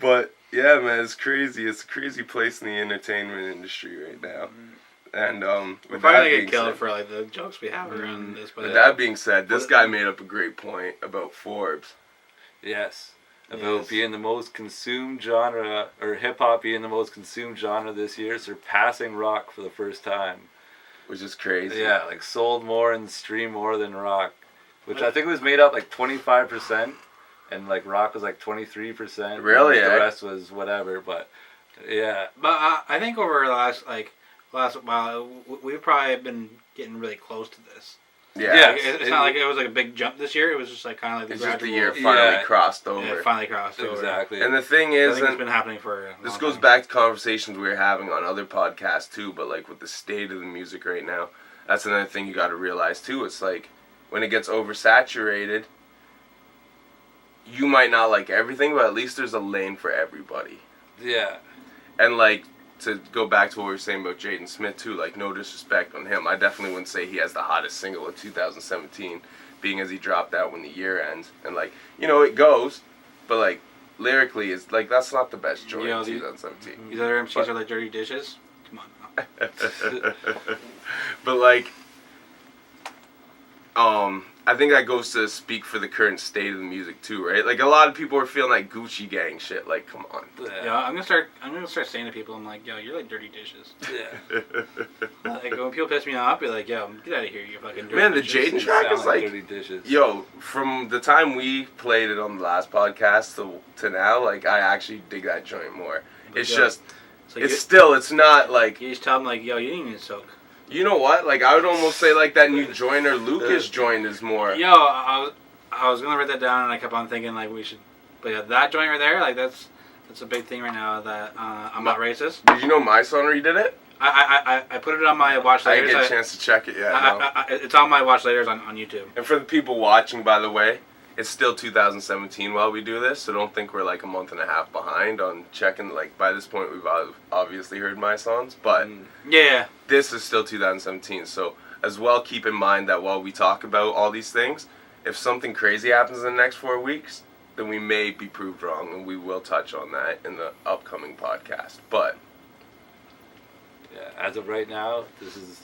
Speaker 1: But yeah, man, it's crazy. It's a crazy place in the entertainment industry right now. And
Speaker 2: We're
Speaker 1: with
Speaker 2: probably
Speaker 1: that
Speaker 2: gonna
Speaker 1: being
Speaker 2: get killed
Speaker 1: said,
Speaker 2: for like the jokes we have around this. But
Speaker 1: with that being said, this guy made up a great point about Forbes.
Speaker 3: Yes. About
Speaker 2: Yes.
Speaker 3: being the most consumed genre, or hip hop being the most consumed genre this year, surpassing rock for the first time.
Speaker 1: Which is crazy.
Speaker 3: Yeah, like sold more and streamed more than rock, which I think was made up like 25%, and like rock was like 23%.
Speaker 1: Really,
Speaker 3: and
Speaker 1: eh?
Speaker 3: the rest was whatever. But yeah,
Speaker 2: But I think over the last while, we've probably been getting really close to this.
Speaker 1: Yeah.
Speaker 3: Yeah.
Speaker 2: Like, it's not like it was like a big jump this year. It was just like kind of like the
Speaker 1: It's just the
Speaker 2: gradual.
Speaker 1: year finally
Speaker 3: Yeah.
Speaker 1: crossed
Speaker 2: Yeah,
Speaker 1: over.
Speaker 2: it finally crossed over.
Speaker 3: exactly.
Speaker 1: And the thing
Speaker 2: I
Speaker 1: is,
Speaker 2: think it's
Speaker 1: and
Speaker 2: been happening for. A
Speaker 1: this
Speaker 2: long
Speaker 1: goes
Speaker 2: time.
Speaker 1: back to conversations we were having on other podcasts too, but like with the state of the music right now, that's another thing you got to realize too. It's like when it gets oversaturated, you might not like everything, but at least there's a lane for everybody.
Speaker 3: yeah,
Speaker 1: And like to go back to what we were saying about Jaden Smith too, like no disrespect on him, I definitely wouldn't say he has the hottest single of 2017, being as he dropped out when the year ends, and like it goes, but like lyrically, it's like that's not the best joint in 2017.
Speaker 2: These other MCs are like dirty dishes. Come on.
Speaker 1: But like, I think that goes to speak for the current state of the music too, right? Like a lot of people are feeling like Gucci Gang shit. Like, come on.
Speaker 2: Yeah, I'm gonna start saying to people, I'm like, yo, you're like dirty dishes.
Speaker 3: Yeah.
Speaker 2: Like when people piss me off, be like, yo, get out of here, you fucking dirty
Speaker 1: Man, the
Speaker 2: dishes.
Speaker 1: Jaden track is like,
Speaker 3: dirty dishes.
Speaker 1: yo, from the time we played it on the last podcast to now, like I actually dig that joint more. It's just, it's not like.
Speaker 2: You just tell them like, yo, you didn't even soak.
Speaker 1: You know what? Like I would almost say like that new Joyner Lucas joint is more.
Speaker 2: Yo, I was gonna write that down and I kept on thinking like we should, but yeah, that joint right there, like that's a big thing right now that I'm not racist.
Speaker 1: Did you know my son redid it?
Speaker 2: I put it on my watch
Speaker 1: I
Speaker 2: later.
Speaker 1: didn't get a chance to check it yet.
Speaker 2: It's on my watch later on YouTube.
Speaker 1: And for the people watching, by the way, it's still 2017 while we do this, so don't think we're like a month and a half behind on checking. Like by this point, we've obviously heard my songs, but
Speaker 2: yeah,
Speaker 1: this is still 2017. So as well, keep in mind that while we talk about all these things, if something crazy happens in the next 4 weeks, then we may be proved wrong, and we will touch on that in the upcoming podcast. But
Speaker 3: yeah, as of right now, this is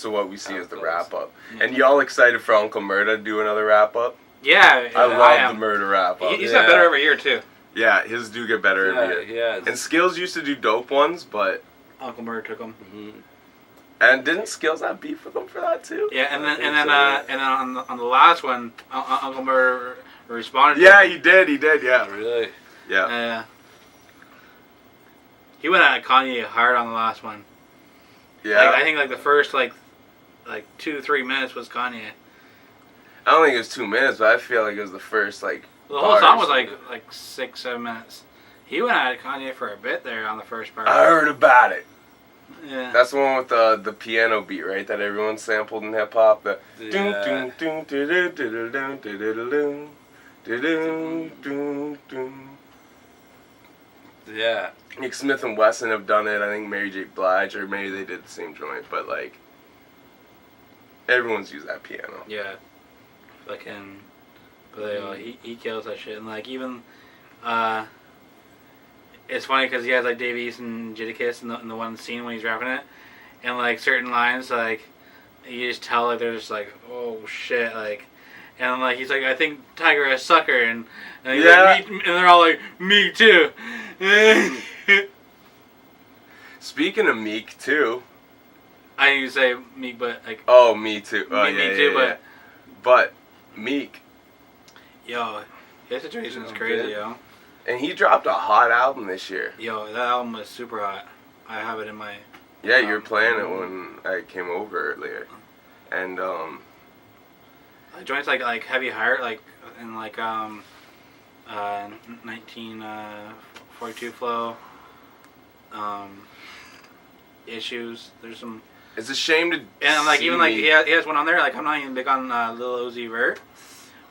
Speaker 1: what we see as the wrap up. And y'all excited for Uncle Murda to do another wrap up?
Speaker 2: Yeah,
Speaker 1: I love the Murda wrap up.
Speaker 2: He's got better every year too.
Speaker 1: Yeah, his do get better every year.
Speaker 3: Yeah.
Speaker 1: And Skills used to do dope ones, but
Speaker 2: Uncle Murda took them.
Speaker 1: And didn't Skills have beef with him for that too?
Speaker 2: Yeah, and then on the last one, Uncle Murda responded.
Speaker 1: Yeah, he did. Yeah,
Speaker 3: really.
Speaker 1: Yeah.
Speaker 2: He went at Kanye hard on the last one.
Speaker 1: Yeah.
Speaker 2: Like, I think like the first like 2-3 minutes was Kanye.
Speaker 1: I don't think it was 2 minutes, but I feel like it was the first like.
Speaker 2: The whole song was like 6-7 minutes. He went at Kanye for a bit there on the first part.
Speaker 1: I heard about it.
Speaker 2: Yeah.
Speaker 1: That's the one with the piano beat, right? That everyone sampled in hip hop. The
Speaker 3: Yeah.
Speaker 1: Nick Smith and Wesson have done it. I think Mary J. Blige, or maybe they did the same joint, but like everyone's used that piano.
Speaker 2: Yeah. Fucking. But he kills that shit, and like even, it's funny because he has like Dave East and Jadakiss in the one scene when he's rapping it, and like certain lines like you just tell like they're just like oh shit like, and like he's like I think Tiger is sucker and he's like, and they're all like me too.
Speaker 1: Speaking of Meek too.
Speaker 2: I didn't even say Meek, but like.
Speaker 1: Oh, me too. Oh,
Speaker 2: me too,
Speaker 1: but Meek.
Speaker 2: Yo, his situation is crazy, yo.
Speaker 1: And he dropped a hot album this year.
Speaker 2: Yo, that album was super hot. I have it in my.
Speaker 1: Yeah, you were playing it when I came over earlier, and
Speaker 2: joints like Heavy Heart, like in like 1942 flow. Issues. There's some.
Speaker 1: It's a shame to.
Speaker 2: And like even like he has one on there. Like I'm not even big on Lil Uzi Vert,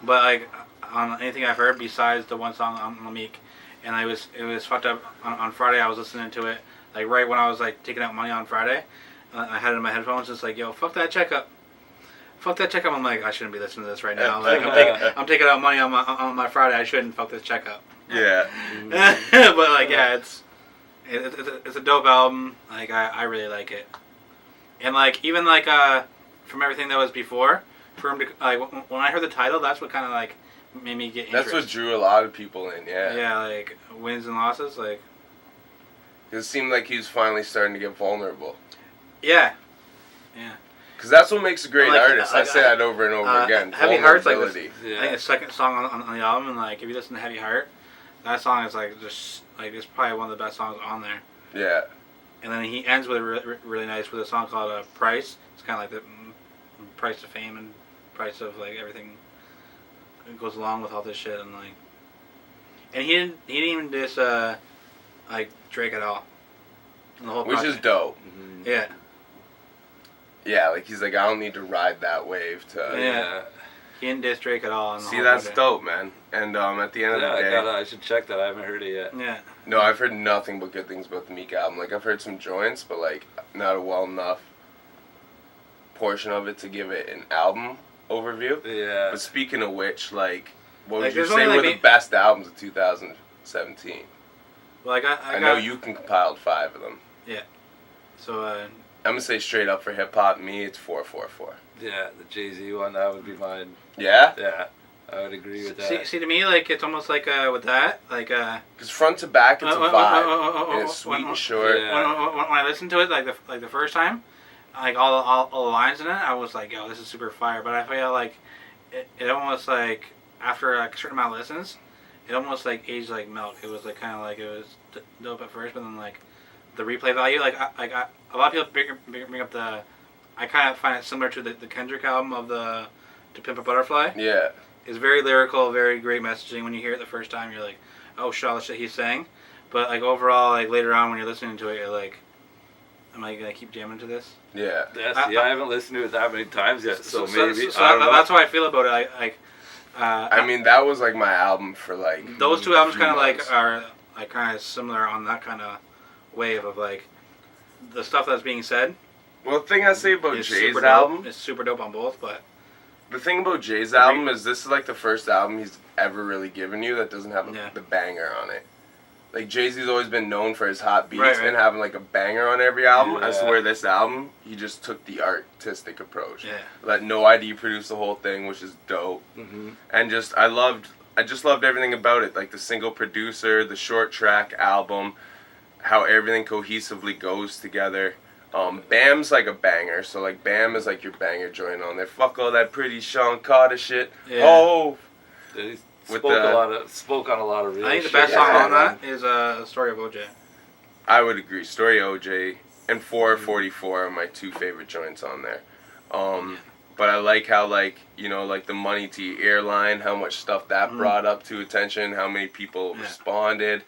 Speaker 2: but like on anything I've heard besides the one song on Meek, and it was fucked up on Friday. I was listening to it like right when I was like taking out money on Friday. I had it in my headphones. It's like yo, fuck that checkup. Fuck that checkup. I'm like I shouldn't be listening to this right now. Like I'm taking out money on my Friday. I shouldn't fuck this checkup.
Speaker 1: Yeah.
Speaker 2: But like yeah, it's a dope album. Like I really like it. And like even like from everything that was before, for him to like when I heard the title, that's what kind of like made me get interest.
Speaker 1: That's what drew a lot of people in, yeah.
Speaker 2: Yeah, like wins and losses, like.
Speaker 1: It seemed like he was finally starting to get vulnerable.
Speaker 2: Yeah. Yeah.
Speaker 1: Because that's what makes a great artist. I say that over and over again.
Speaker 2: Heavy Heart's like this,
Speaker 1: yeah.
Speaker 2: I think the second song on the album, and like if you listen to Heavy Heart, that song is like just like it's probably one of the best songs on there.
Speaker 1: Yeah.
Speaker 2: And then he ends with really nice with a song called Price. It's kind of like the price of fame and price of like everything that goes along with all this shit and like. And he didn't even diss like Drake at all. In the whole
Speaker 1: Which is dope.
Speaker 3: Mm-hmm.
Speaker 2: Yeah.
Speaker 1: Yeah, like he's like I don't need to ride that wave to.
Speaker 2: Yeah. He didn't diss Drake at all. On the
Speaker 1: See,
Speaker 2: whole
Speaker 1: that's
Speaker 2: project.
Speaker 1: dope, man. And at the end of the day,
Speaker 3: I should check that. I haven't heard it yet.
Speaker 2: Yeah.
Speaker 1: no, I've heard nothing but good things about the Meek album. Like, I've heard some joints, but like not a well enough portion of it to give it an album overview.
Speaker 3: Yeah.
Speaker 1: But speaking of which, like, what
Speaker 2: Like,
Speaker 1: would you
Speaker 2: there's
Speaker 1: say
Speaker 2: only,
Speaker 1: were
Speaker 2: like,
Speaker 1: the best albums of 2017?
Speaker 2: Well,
Speaker 1: I know you can compiled 5 of them.
Speaker 2: So,
Speaker 1: I'm gonna say straight up for hip hop, me it's 444.
Speaker 3: Yeah, the Jay-Z one, that would be mine.
Speaker 1: Yeah?
Speaker 3: Yeah, I would agree with that.
Speaker 2: see, to me, like, it's almost like with that, like,
Speaker 1: Because front to back, it's a vibe. And it's sweet and short.
Speaker 3: Yeah.
Speaker 2: when I listened to it, like the first time, like all the lines in it, I was like, yo, this is super fire. But I feel like it almost like after like a certain amount of listens, it almost like aged like milk. It was like kind of like it was dope at first, but then like the replay value, a lot of people bring up the. I kind of find it similar to the Kendrick album of the To Pimp a Butterfly.
Speaker 1: Yeah.
Speaker 2: It's very lyrical, very great messaging. When you hear it the first time, you're like, oh shit, all the shit he's saying. But like overall, like later on when you're listening to it, you're like, am I gonna keep jamming to this?
Speaker 1: Yeah.
Speaker 3: I haven't listened to it that many times yet, so maybe. I don't know.
Speaker 2: That's how I feel about it.
Speaker 1: I mean, that was like my album for like.
Speaker 2: Those two albums
Speaker 1: 3
Speaker 2: kind of like
Speaker 1: months.
Speaker 2: are like kind of similar on that kind of wave of like the stuff that's being said.
Speaker 1: Well, the thing I say about
Speaker 2: is
Speaker 1: Jay's
Speaker 2: super
Speaker 1: album,
Speaker 2: dope. It's super dope on both, but
Speaker 1: the thing about Jay's album is this is like the first album he's ever really given you that doesn't have the banger on it. Like Jay-Z's always been known for his hot beats
Speaker 2: Right.
Speaker 1: and having like a banger on every album.
Speaker 3: Yeah.
Speaker 1: I swear this album, he just took the artistic approach.
Speaker 2: yeah.
Speaker 1: Let No ID produce the whole thing, which is dope.
Speaker 3: Mm-hmm.
Speaker 1: And I just loved everything about it. Like the single producer, the short track album, how everything cohesively goes together. Bam's like a banger, so like Bam is like your banger joint on there. Fuck all that pretty Sean Carter shit.
Speaker 2: Yeah.
Speaker 1: Oh,
Speaker 3: He
Speaker 1: With
Speaker 3: spoke on a lot of real
Speaker 2: I think the
Speaker 3: shit.
Speaker 2: best
Speaker 1: Yeah.
Speaker 2: song on that is Story of OJ.
Speaker 1: I would agree. Story OJ and 444 are my 2 favorite joints on there. But I like how like like the Money to Your Airline, how much stuff that brought up to attention, how many people responded.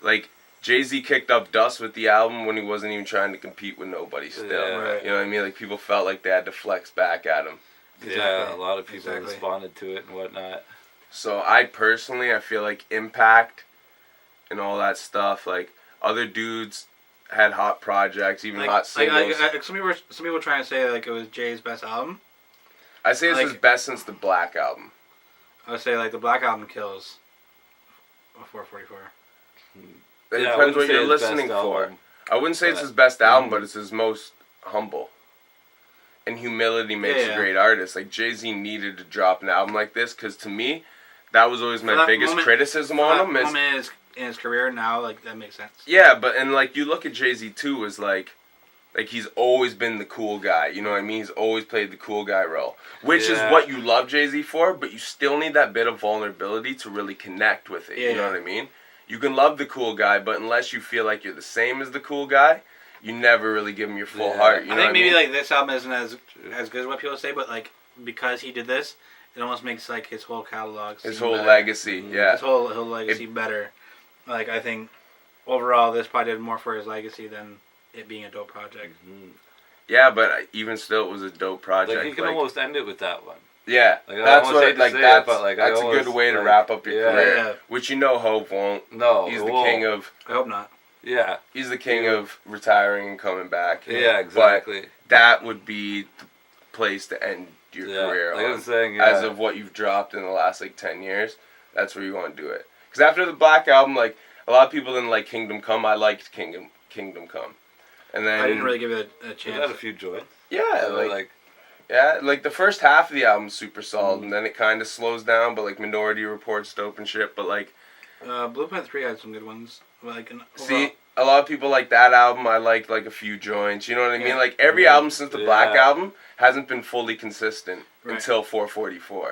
Speaker 1: Like Jay-Z kicked up dust with the album when he wasn't even trying to compete with nobody still.
Speaker 3: Yeah.
Speaker 2: Right.
Speaker 1: You know what I mean? Like people felt like they had to flex back at him.
Speaker 3: Yeah,
Speaker 2: Exactly.
Speaker 3: a lot of people
Speaker 2: Exactly.
Speaker 3: responded to it and whatnot.
Speaker 1: So I feel like Impact and all that stuff, like other dudes had hot projects, even hot singles.
Speaker 2: Some people were trying to say like it was Jay's best album.
Speaker 1: I say it's
Speaker 2: like-
Speaker 1: his best since the Black album.
Speaker 2: I would say like the Black album kills 444.
Speaker 1: It
Speaker 3: Yeah, I
Speaker 1: depends
Speaker 3: wouldn't
Speaker 1: what
Speaker 3: say
Speaker 1: you're
Speaker 3: his best
Speaker 1: listening for.
Speaker 3: album,
Speaker 1: I wouldn't say it's
Speaker 3: but-
Speaker 1: his best album, but it's his most humble. And humility makes
Speaker 2: Yeah.
Speaker 1: a great artist. Like Jay-Z needed to drop an album like this because to me, that was always
Speaker 2: For
Speaker 1: my
Speaker 2: that
Speaker 1: biggest
Speaker 2: moment-
Speaker 1: criticism
Speaker 2: For
Speaker 1: on
Speaker 2: that
Speaker 1: him. Is,
Speaker 2: moment in his career now, like that makes sense.
Speaker 1: yeah, but and like you look at Jay-Z too, is like he's always been the cool guy. You know what I mean? He's always played the cool guy role, which is
Speaker 3: Yeah.
Speaker 1: what you love Jay-Z for. But you still need that bit of vulnerability to really connect with it. You know
Speaker 2: Yeah.
Speaker 1: what I mean? You can love the cool guy, but unless you feel like you're the same as the cool guy, you never really give him your full
Speaker 3: Yeah.
Speaker 1: heart. You
Speaker 2: I
Speaker 1: know
Speaker 2: think
Speaker 1: what I
Speaker 2: maybe
Speaker 1: mean?
Speaker 2: like this album isn't as good as what people say, but like because he did this, it almost makes like his whole catalog,
Speaker 1: His
Speaker 2: seem
Speaker 1: whole
Speaker 2: better.
Speaker 1: legacy,
Speaker 3: Mhm.
Speaker 1: yeah.
Speaker 2: His whole legacy better. Like I think overall, this probably did more for his legacy than it being a dope project.
Speaker 3: Mhm.
Speaker 1: Yeah, but even still, it was a dope project.
Speaker 3: Like you can almost end it with that one.
Speaker 1: yeah,
Speaker 3: Like, I
Speaker 1: that's
Speaker 3: almost
Speaker 1: what
Speaker 3: hate to
Speaker 1: like
Speaker 3: say it,
Speaker 1: that's
Speaker 3: but, like, I
Speaker 1: that's a
Speaker 3: always,
Speaker 1: good way to
Speaker 3: like,
Speaker 1: wrap up your
Speaker 3: yeah.
Speaker 1: career.
Speaker 2: Yeah.
Speaker 1: Which Hope won't.
Speaker 3: No,
Speaker 1: He's
Speaker 3: it
Speaker 1: the
Speaker 3: won't.
Speaker 1: king of.
Speaker 2: I hope not.
Speaker 3: Yeah,
Speaker 1: He's the king of retiring and coming back.
Speaker 3: yeah, exactly.
Speaker 1: But that would be the place to end your
Speaker 3: Yeah,
Speaker 1: career
Speaker 3: like
Speaker 1: on.
Speaker 3: I'm saying, yeah.
Speaker 1: As of what you've dropped in the last like 10 years, that's where you want to do it. Because after the Black album, like a lot of people didn't like Kingdom Come. I liked Kingdom Come, and then
Speaker 2: I didn't really give it a
Speaker 3: He had a
Speaker 2: chance.
Speaker 3: few joints.
Speaker 1: yeah,
Speaker 3: So,
Speaker 1: like the first half of the album's super solid, and then it kind of slows down. But like Minority Report's dope and shit. But like,
Speaker 2: Blueprint 3 had some good ones. Like
Speaker 1: see, a lot of people like that album. I liked like a few joints. You know what I mean?
Speaker 2: Yeah.
Speaker 1: Like every album since the Black
Speaker 3: Yeah.
Speaker 1: album hasn't been fully consistent
Speaker 2: Right.
Speaker 1: until 444.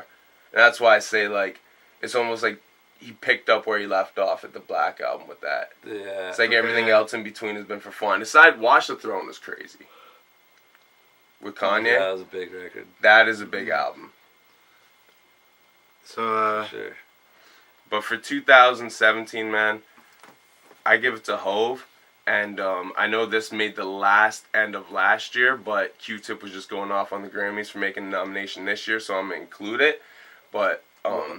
Speaker 1: And that's why I say like it's almost like he picked up where he left off at the Black album with that.
Speaker 3: Yeah.
Speaker 1: It's like everything
Speaker 2: Okay.
Speaker 1: else in between has been for fun. Aside, Watch the Throne is crazy. With Kanye,
Speaker 3: Yeah, that was a big record.
Speaker 1: that is a big album.
Speaker 2: So
Speaker 3: Sure.
Speaker 1: But for 2017, man, I give it to Hove. And I know this made the last end of last year, but Q-Tip was just going off on the Grammys for making a nomination this year, so I'm going to include it. But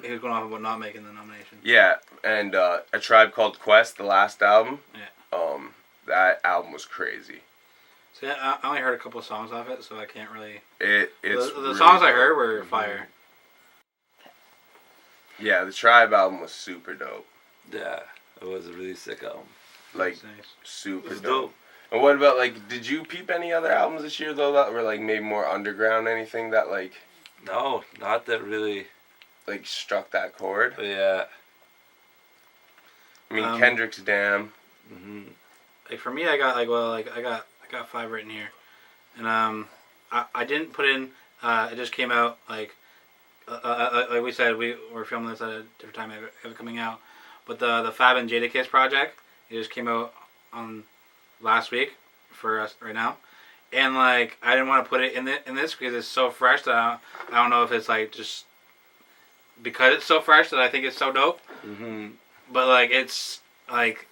Speaker 2: he was going off about not making the nomination.
Speaker 1: yeah, and A Tribe Called Quest, the last album.
Speaker 2: Yeah.
Speaker 1: That album was crazy.
Speaker 2: So yeah, I only heard a couple of songs off it, so I can't really.
Speaker 1: It's
Speaker 2: the
Speaker 1: really
Speaker 2: songs I
Speaker 1: dope.
Speaker 2: heard were fire.
Speaker 1: Yeah, the Tribe album was super dope.
Speaker 3: Yeah, it was a really sick album.
Speaker 1: Like
Speaker 2: That's nice.
Speaker 1: super
Speaker 3: It's
Speaker 1: dope.
Speaker 3: dope.
Speaker 1: And what about like? Did you peep any other albums this year though that were like maybe more underground? Anything that like
Speaker 3: No, not that really.
Speaker 1: like struck that chord?
Speaker 3: But yeah.
Speaker 1: I mean, Kendrick's Damn.
Speaker 3: Mm-hmm.
Speaker 2: Like for me, I got I got 5 written here, and I didn't put in. It just came out like we said we were filming this at a different time of it coming out, but the Fab and Jadakiss project, it just came out on last week for us right now, and like I didn't want to put it in this because it's so fresh that I don't know if it's like just because it's so fresh that I think it's so dope, but like it's like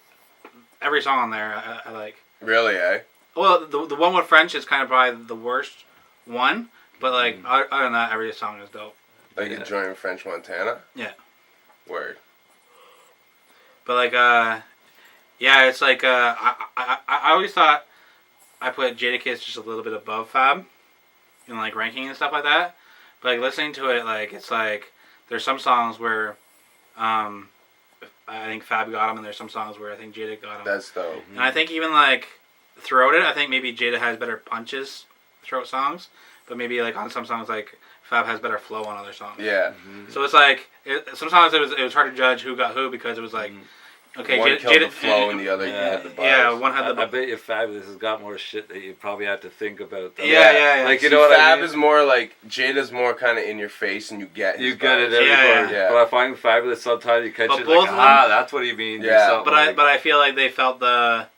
Speaker 2: every song on there I like.
Speaker 1: Really, eh?
Speaker 2: Well, the one with French is kind of probably the worst one, but like other than that, every song is dope.
Speaker 1: Like a joint with French Montana?
Speaker 2: Yeah.
Speaker 1: Word.
Speaker 2: But like yeah, it's like I always thought I put Jadakiss just a little bit above Fab in like ranking and stuff like that. But like listening to it, like it's like there's some songs where I think Fab got him, and there's some songs where I think Jada got him.
Speaker 1: That's dope.
Speaker 2: And I think even like throughout it, I think maybe Jada has better punches throughout songs, but maybe like on some songs like Fab has better flow on other songs.
Speaker 1: Yeah.
Speaker 2: So it's like sometimes it was hard to judge who got who because it was like okay,
Speaker 1: One killed
Speaker 2: Jada,
Speaker 1: the flow and the other had the bars.
Speaker 2: yeah, one had the
Speaker 3: I bet you Fabulous has got more shit that you probably have to think about. Though.
Speaker 2: Yeah.
Speaker 3: Like, you
Speaker 1: See,
Speaker 3: know what
Speaker 1: Fab
Speaker 3: I mean?
Speaker 1: is more like, Jada's more kind of in your face and you get his
Speaker 3: You get it
Speaker 1: bars.
Speaker 3: every
Speaker 2: Yeah,
Speaker 3: time.
Speaker 1: yeah.
Speaker 3: But I find Fabulous sometimes you catch
Speaker 2: But
Speaker 3: it
Speaker 2: both
Speaker 3: like,
Speaker 2: of
Speaker 3: that's what you mean.
Speaker 1: Yeah.
Speaker 2: but I feel like they felt the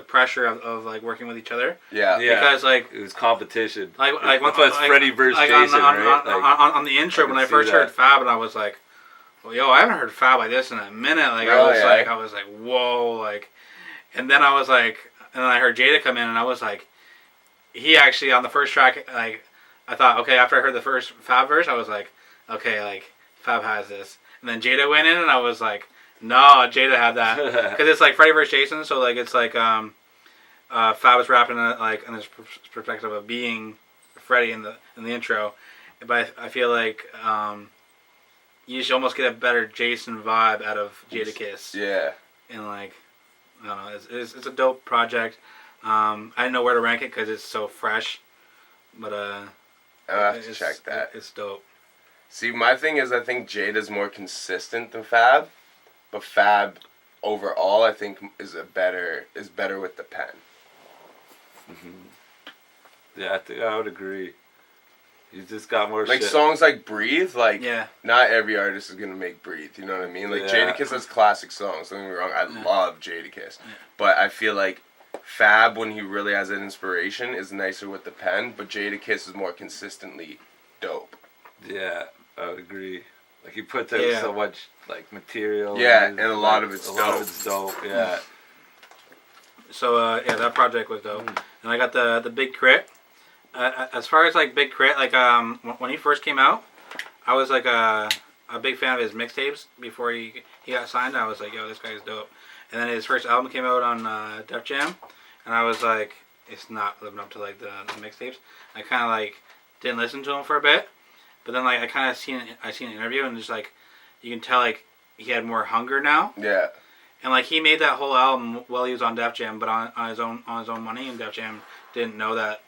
Speaker 2: pressure of like working with each other.
Speaker 1: Yeah.
Speaker 2: Because like
Speaker 3: it was competition.
Speaker 2: like
Speaker 3: That's why it's Freddie versus
Speaker 2: like
Speaker 3: Jason, right?
Speaker 2: On the intro
Speaker 3: I
Speaker 2: when
Speaker 3: can
Speaker 2: I first
Speaker 3: see
Speaker 2: heard
Speaker 3: that.
Speaker 2: Fab and I was like, well, yo, I haven't heard Fab like this in a minute. Like
Speaker 1: Really,
Speaker 2: I was like, whoa, like, and then I was like, and then I heard Jada come in and I was like, he actually on the first track, like, I thought, okay, after I heard the first Fab verse, I was like, okay, like Fab has this, and then Jada went in and I was like, no, Jada had that because it's like Freddie versus Jason, so like it's like Fab was rapping like in his perspective of being Freddie in the intro, but I feel like you should almost get a better Jason vibe out of Jadakiss.
Speaker 1: Yeah.
Speaker 2: And like, I don't know, it's a dope project. I didn't know where to rank it because it's so fresh, but
Speaker 1: I'll have to check that.
Speaker 2: It's dope.
Speaker 1: See, my thing is I think Jada's more consistent than Fab, but Fab overall I think is better with the pen.
Speaker 3: Yeah, I think I would agree. You just got more
Speaker 1: Like
Speaker 3: shit.
Speaker 1: songs like Breathe, like
Speaker 2: Yeah.
Speaker 1: not every artist is gonna make Breathe, you know what I mean? Like
Speaker 3: Yeah.
Speaker 1: Jadakiss has classic songs, don't get me wrong, I love Jadakiss. But I feel like Fab, when he really has an inspiration, is nicer with the pen, but Jadakiss is more consistently dope.
Speaker 3: Yeah, I would agree. Like he puts out
Speaker 2: Yeah.
Speaker 3: so much like material.
Speaker 1: Yeah, and a lot of it's
Speaker 3: a lot
Speaker 1: dope.
Speaker 3: of it's dope. Yeah.
Speaker 2: So yeah, that project was dope. And I got the Big Crit. As far as like Big Crit, like when he first came out, I was like a big fan of his mixtapes before he got signed. I was like, yo, this guy's dope. And then his first album came out on Def Jam, and I was like, it's not living up to like the mixtapes. I kind of like didn't listen to him for a bit, but then like I seen an interview and just like you can tell like he had more hunger now.
Speaker 1: Yeah.
Speaker 2: And like he made that whole album while he was on Def Jam, but on his own money, and Def Jam didn't know that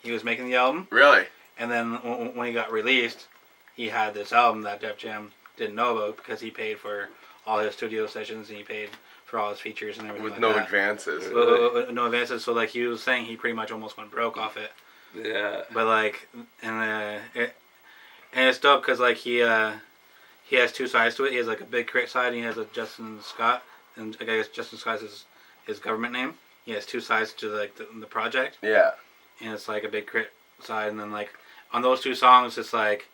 Speaker 2: he was making the album.
Speaker 1: Really?
Speaker 2: And then when he got released, he had this album that Def Jam didn't know about because he paid for all his studio sessions and he paid for all his features and everything.
Speaker 1: With
Speaker 2: like
Speaker 1: no
Speaker 2: that.
Speaker 1: advances.
Speaker 2: No advances. So like he was saying, he pretty much almost went broke off it.
Speaker 3: Yeah.
Speaker 2: But like, and it's dope because like he has two sides to it. He has like a Big Crit side and he has a Justin Scott, and I guess Justin Scott is his government name. He has two sides to like the project.
Speaker 1: Yeah.
Speaker 2: And it's like a Big Crit side, and then like on those two songs, it's like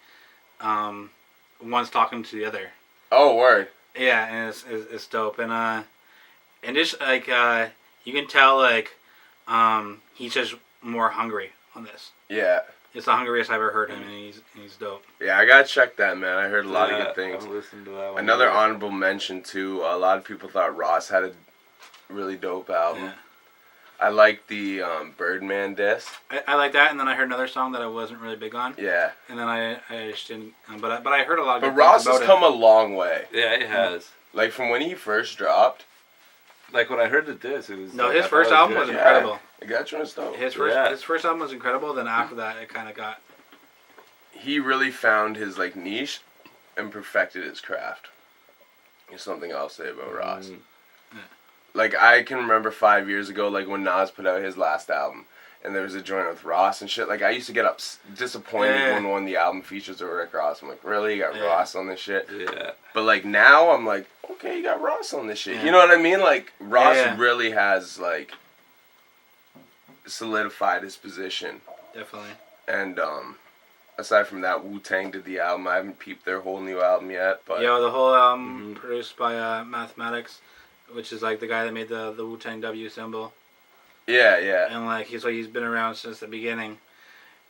Speaker 2: one's talking to the other.
Speaker 1: Oh, word.
Speaker 2: Yeah, and it's dope, and just like you can tell like he's just more hungry on this.
Speaker 1: Yeah.
Speaker 2: It's the hungriest I've ever heard him, and he's dope.
Speaker 1: Yeah, I gotta check that, man. I heard a lot of good things.
Speaker 3: I've listened to that one.
Speaker 1: Another honorable mention too. A lot of people thought Ross had a really dope album.
Speaker 2: Yeah.
Speaker 1: I like the Birdman disc.
Speaker 2: I like that, and then I heard another song that I wasn't really big on.
Speaker 1: Yeah.
Speaker 2: And then I just didn't. But I heard a lot of good
Speaker 1: But Ross
Speaker 2: things
Speaker 1: has
Speaker 2: about
Speaker 1: come a long way.
Speaker 3: Yeah, it has.
Speaker 1: Like from when he first dropped.
Speaker 3: Like when I heard the disc, it was.
Speaker 2: No,
Speaker 3: like,
Speaker 2: his
Speaker 3: I
Speaker 2: first
Speaker 3: thought it
Speaker 2: album was
Speaker 3: good.
Speaker 2: incredible.
Speaker 1: It got you dope.
Speaker 2: His first album was incredible. Then after that, it kind of got.
Speaker 1: He really found his like niche and perfected his craft. There's something I'll say about Ross.
Speaker 2: Yeah.
Speaker 1: Like I can remember 5 years ago, like when Nas put out his last album, and there was a joint with Ross and shit. Like I used to get disappointed when one of the album features were Rick Ross. I'm like, really, you got Ross on this shit?
Speaker 3: Yeah.
Speaker 1: But like now, I'm like, okay, you got Ross on this shit. You know what I mean? Like Ross really has like solidified his position.
Speaker 2: Definitely.
Speaker 1: And aside from that, Wu-Tang did the album. I haven't peeped their whole new album yet, but
Speaker 2: Yeah, the whole album produced by Mathematics, which is like the guy that made the Wu-Tang W symbol.
Speaker 1: yeah.
Speaker 2: And like he's been around since the beginning.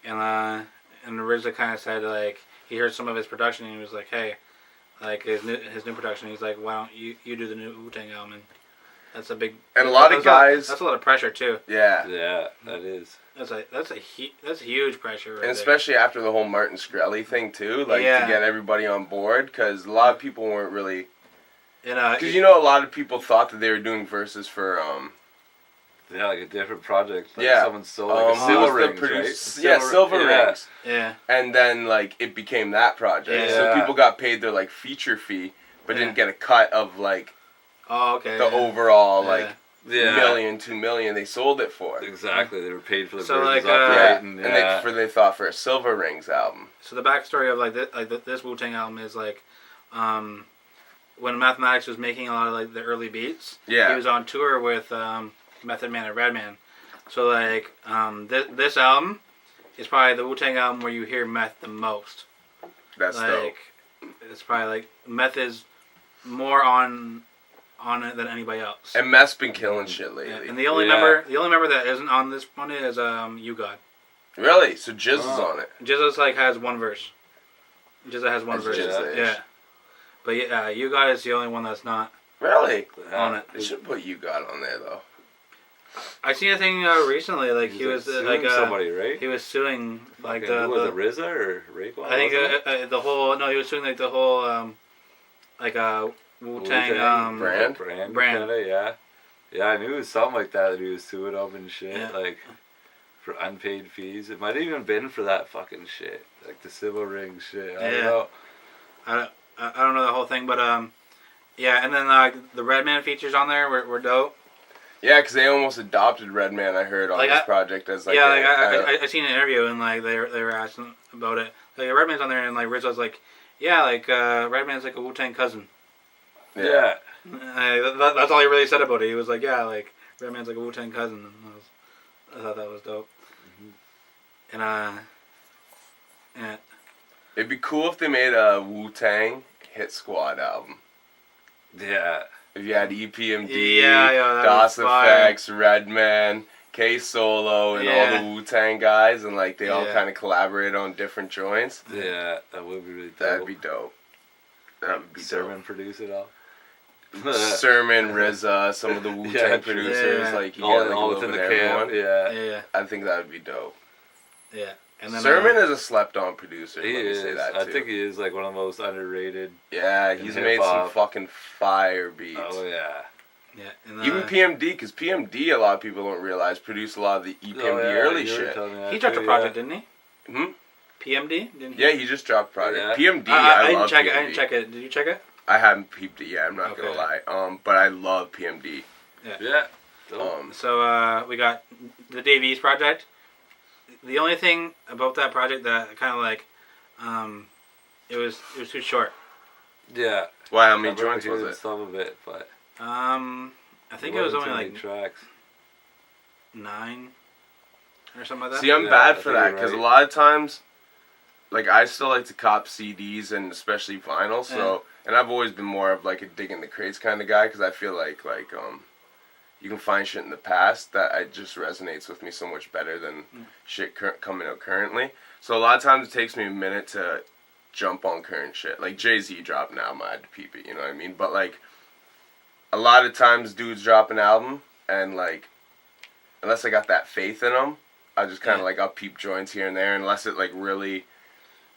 Speaker 2: And RZA kind of said like he heard some of his production and he was like, hey, like his new production. He's like, why don't you do the new Wu-Tang album? And that's a big.
Speaker 1: And a lot of guys.
Speaker 2: That's a lot of pressure too.
Speaker 1: Yeah.
Speaker 3: Yeah, that is.
Speaker 2: That's huge pressure. Right
Speaker 1: And especially after the whole Martin Shkreli thing too, like to get everybody on board, because a lot of people weren't really. Because a lot of people thought that they were doing verses for
Speaker 3: Yeah, like a different project. Like
Speaker 1: yeah.
Speaker 3: Someone sold like a Silver Rings, right?
Speaker 1: Yeah, Silver Rings.
Speaker 2: Yeah.
Speaker 1: And then like it became that project. So people got paid their like feature fee, but didn't get a cut of like the overall like million, 2 million they sold it for.
Speaker 3: Exactly, they were paid for the
Speaker 2: So,
Speaker 3: versions
Speaker 2: like,
Speaker 3: upright,
Speaker 1: and they thought for a Silver Rings album.
Speaker 2: So the backstory of this Wu-Tang album is like, when Mathematics was making a lot of like the early beats, he was on tour with Method Man and Redman. So like this album is probably the Wu-Tang album where you hear Meth the most.
Speaker 1: That's
Speaker 2: like
Speaker 1: dope.
Speaker 2: It's probably like Meth is more on it than anybody else.
Speaker 1: And Meth's been killing shit lately.
Speaker 2: Yeah. And the only member that isn't on this one is You God.
Speaker 1: Really? So Jizz is on it.
Speaker 2: Jizz like has one verse. Jizz has one verse. Yeah. But yeah, You God is the only one that's not
Speaker 1: really
Speaker 2: on it.
Speaker 1: They should put You God on there though.
Speaker 2: I seen a thing recently, like he was like
Speaker 3: somebody, right?
Speaker 2: He was suing like
Speaker 3: was it RZA or Raekwon?
Speaker 2: I think the whole he was suing like the whole Wu-Tang
Speaker 1: brand.
Speaker 3: Kinda, yeah. I knew it was something like that he was suing them and shit,
Speaker 2: Yeah.
Speaker 3: like for unpaid fees. It might have even been for that fucking shit, like the Silver Ring shit. I don't know.
Speaker 2: I don't know the whole thing, but yeah, and then the Redman features on there were dope.
Speaker 1: Yeah, because they almost adopted Redman. I heard on this project as like
Speaker 2: I seen an interview and like they were asking about it. Like Redman's on there and like RZA's like, yeah, like Redman's like a Wu-Tang cousin.
Speaker 3: Yeah.
Speaker 2: That's all he really said about it. He was like, yeah, like Redman's like a Wu-Tang cousin. And I thought that was dope. And yeah.
Speaker 1: It'd be cool if they made a Wu-Tang Hit Squad album.
Speaker 3: Yeah.
Speaker 1: If you had EPMD,
Speaker 2: that
Speaker 1: DOS
Speaker 2: was fire.
Speaker 1: Effects, Redman, K Solo, and all the Wu-Tang guys, and like they all kind of collaborate on different joints.
Speaker 3: Yeah, that would be really dope.
Speaker 1: That'd be dope. That would be
Speaker 3: Sermon
Speaker 1: dope.
Speaker 3: produce it all.
Speaker 1: Sermon, RZA, some of the Wu-Tang producers, like you get like
Speaker 3: all
Speaker 1: a
Speaker 3: within
Speaker 1: little
Speaker 3: the
Speaker 1: bit of
Speaker 3: camp.
Speaker 1: everyone.
Speaker 2: Yeah.
Speaker 1: I think that would be dope.
Speaker 2: Yeah. And then,
Speaker 1: Sermon is a slept-on producer.
Speaker 3: He
Speaker 1: let me
Speaker 3: is.
Speaker 1: say that too.
Speaker 3: I think he is like one of the most underrated.
Speaker 1: Yeah, he's made some fucking fire beats.
Speaker 3: Oh yeah.
Speaker 2: Yeah. And,
Speaker 1: Even PMD, because PMD, a lot of people don't realize, produced a lot of the EPMD early shit.
Speaker 2: He dropped a project, didn't he?
Speaker 1: Hmm?
Speaker 2: PMD? Didn't he?
Speaker 1: Yeah, he just dropped a project.
Speaker 3: Yeah.
Speaker 1: PMD,
Speaker 2: I
Speaker 1: love
Speaker 2: didn't check
Speaker 1: PMD.
Speaker 2: it. I didn't check it. Did you check it?
Speaker 1: I haven't peeped it yet, I'm not gonna lie. But I love PMD.
Speaker 3: Yeah.
Speaker 2: So we got the Dave East project. The only thing about that project that kind of like, it was too short.
Speaker 3: Yeah.
Speaker 1: Why? How many joints was it?
Speaker 3: Some of it, but
Speaker 2: I think it was only like
Speaker 3: tracks.
Speaker 2: 9 or something like that.
Speaker 1: See, I'm bad for that because a lot of times, like I still like to cop CDs and especially vinyl. So, and I've always been more of like a dig in the crates kind of guy because I feel like you can find shit in the past that it just resonates with me so much better than shit coming out currently. So a lot of times it takes me a minute to jump on current shit. Like Jay-Z dropped an album, I had to peep it, you know what I mean? But like, a lot of times dudes drop an album and like, unless I got that faith in them, I just kind of like, I'll peep joints here and there unless it like really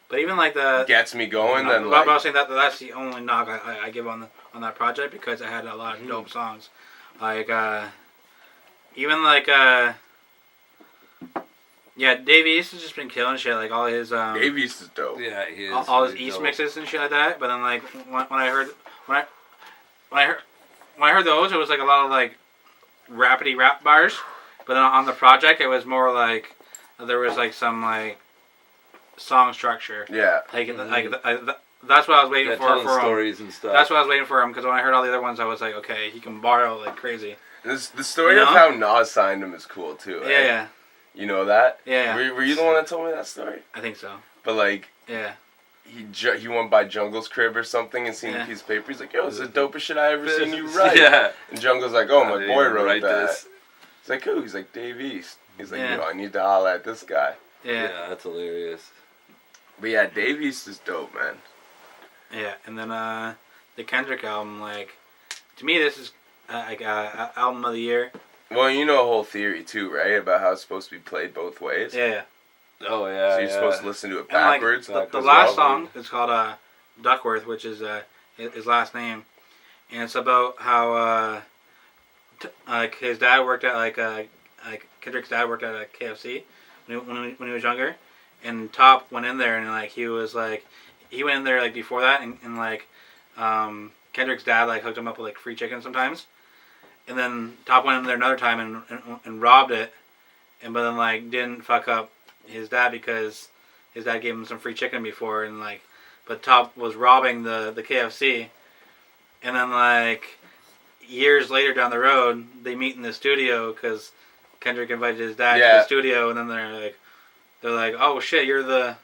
Speaker 2: But even like the
Speaker 1: gets me going, then
Speaker 2: but
Speaker 1: like...
Speaker 2: I was saying that's the only knock I give on that project because it had a lot of dope songs. Like, even like, yeah, Dave East has just been killing shit. Like, all his,
Speaker 1: Dave East is dope.
Speaker 3: Yeah, he is.
Speaker 2: all his East mixes and shit like that. But then, like, when I heard those, it was like a lot of, like, rappity rap bars. But then on the project, it was more like, there was, like, some, like, song structure.
Speaker 1: Yeah.
Speaker 2: Like, that's what I was waiting for him.
Speaker 3: Stories and stuff.
Speaker 2: That's what I was waiting for him, because when I heard all the other ones, I was like, okay, he can borrow like crazy.
Speaker 1: The story of how Nas signed him is cool too.
Speaker 2: Yeah, yeah.
Speaker 1: You know that?
Speaker 2: Yeah.
Speaker 1: Were you the one that told me that story?
Speaker 2: I think so.
Speaker 1: But like,
Speaker 2: yeah,
Speaker 1: he went by Jungle's crib or something and seen a piece of paper. He's like, "Yo, this is the dopest shit I ever seen you write."
Speaker 3: Yeah.
Speaker 1: And Jungle's like, "Oh, my boy wrote that."
Speaker 3: This.
Speaker 1: It's like, who? He's like, Dave East. He's like,
Speaker 2: Yeah.
Speaker 1: "Yo, I need to holler at this guy."
Speaker 2: yeah,
Speaker 3: That's hilarious.
Speaker 1: But yeah, Dave East is dope, man.
Speaker 2: yeah. And then the Kendrick album, like, to me, this is like album of the year.
Speaker 1: Well, you know a whole theory too, right? About how it's supposed to be played both ways.
Speaker 2: Yeah, yeah.
Speaker 3: Oh yeah.
Speaker 1: So you're supposed to listen to it
Speaker 2: And, like,
Speaker 1: backwards.
Speaker 2: the last song is called Duckworth, which is his last name, and it's about how like his dad worked at like Kendrick's dad worked at a KFC when he was younger, and Top went in there and like he went in there like before that and like Kendrick's dad like hooked him up with like free chicken sometimes, and then Top went in there another time and robbed it, but then like didn't fuck up his dad because his dad gave him some free chicken before, and like, but Top was robbing the KFC, and then like years later down the road they meet in the studio because Kendrick invited his dad to the studio, and then they're like, oh shit, you're the,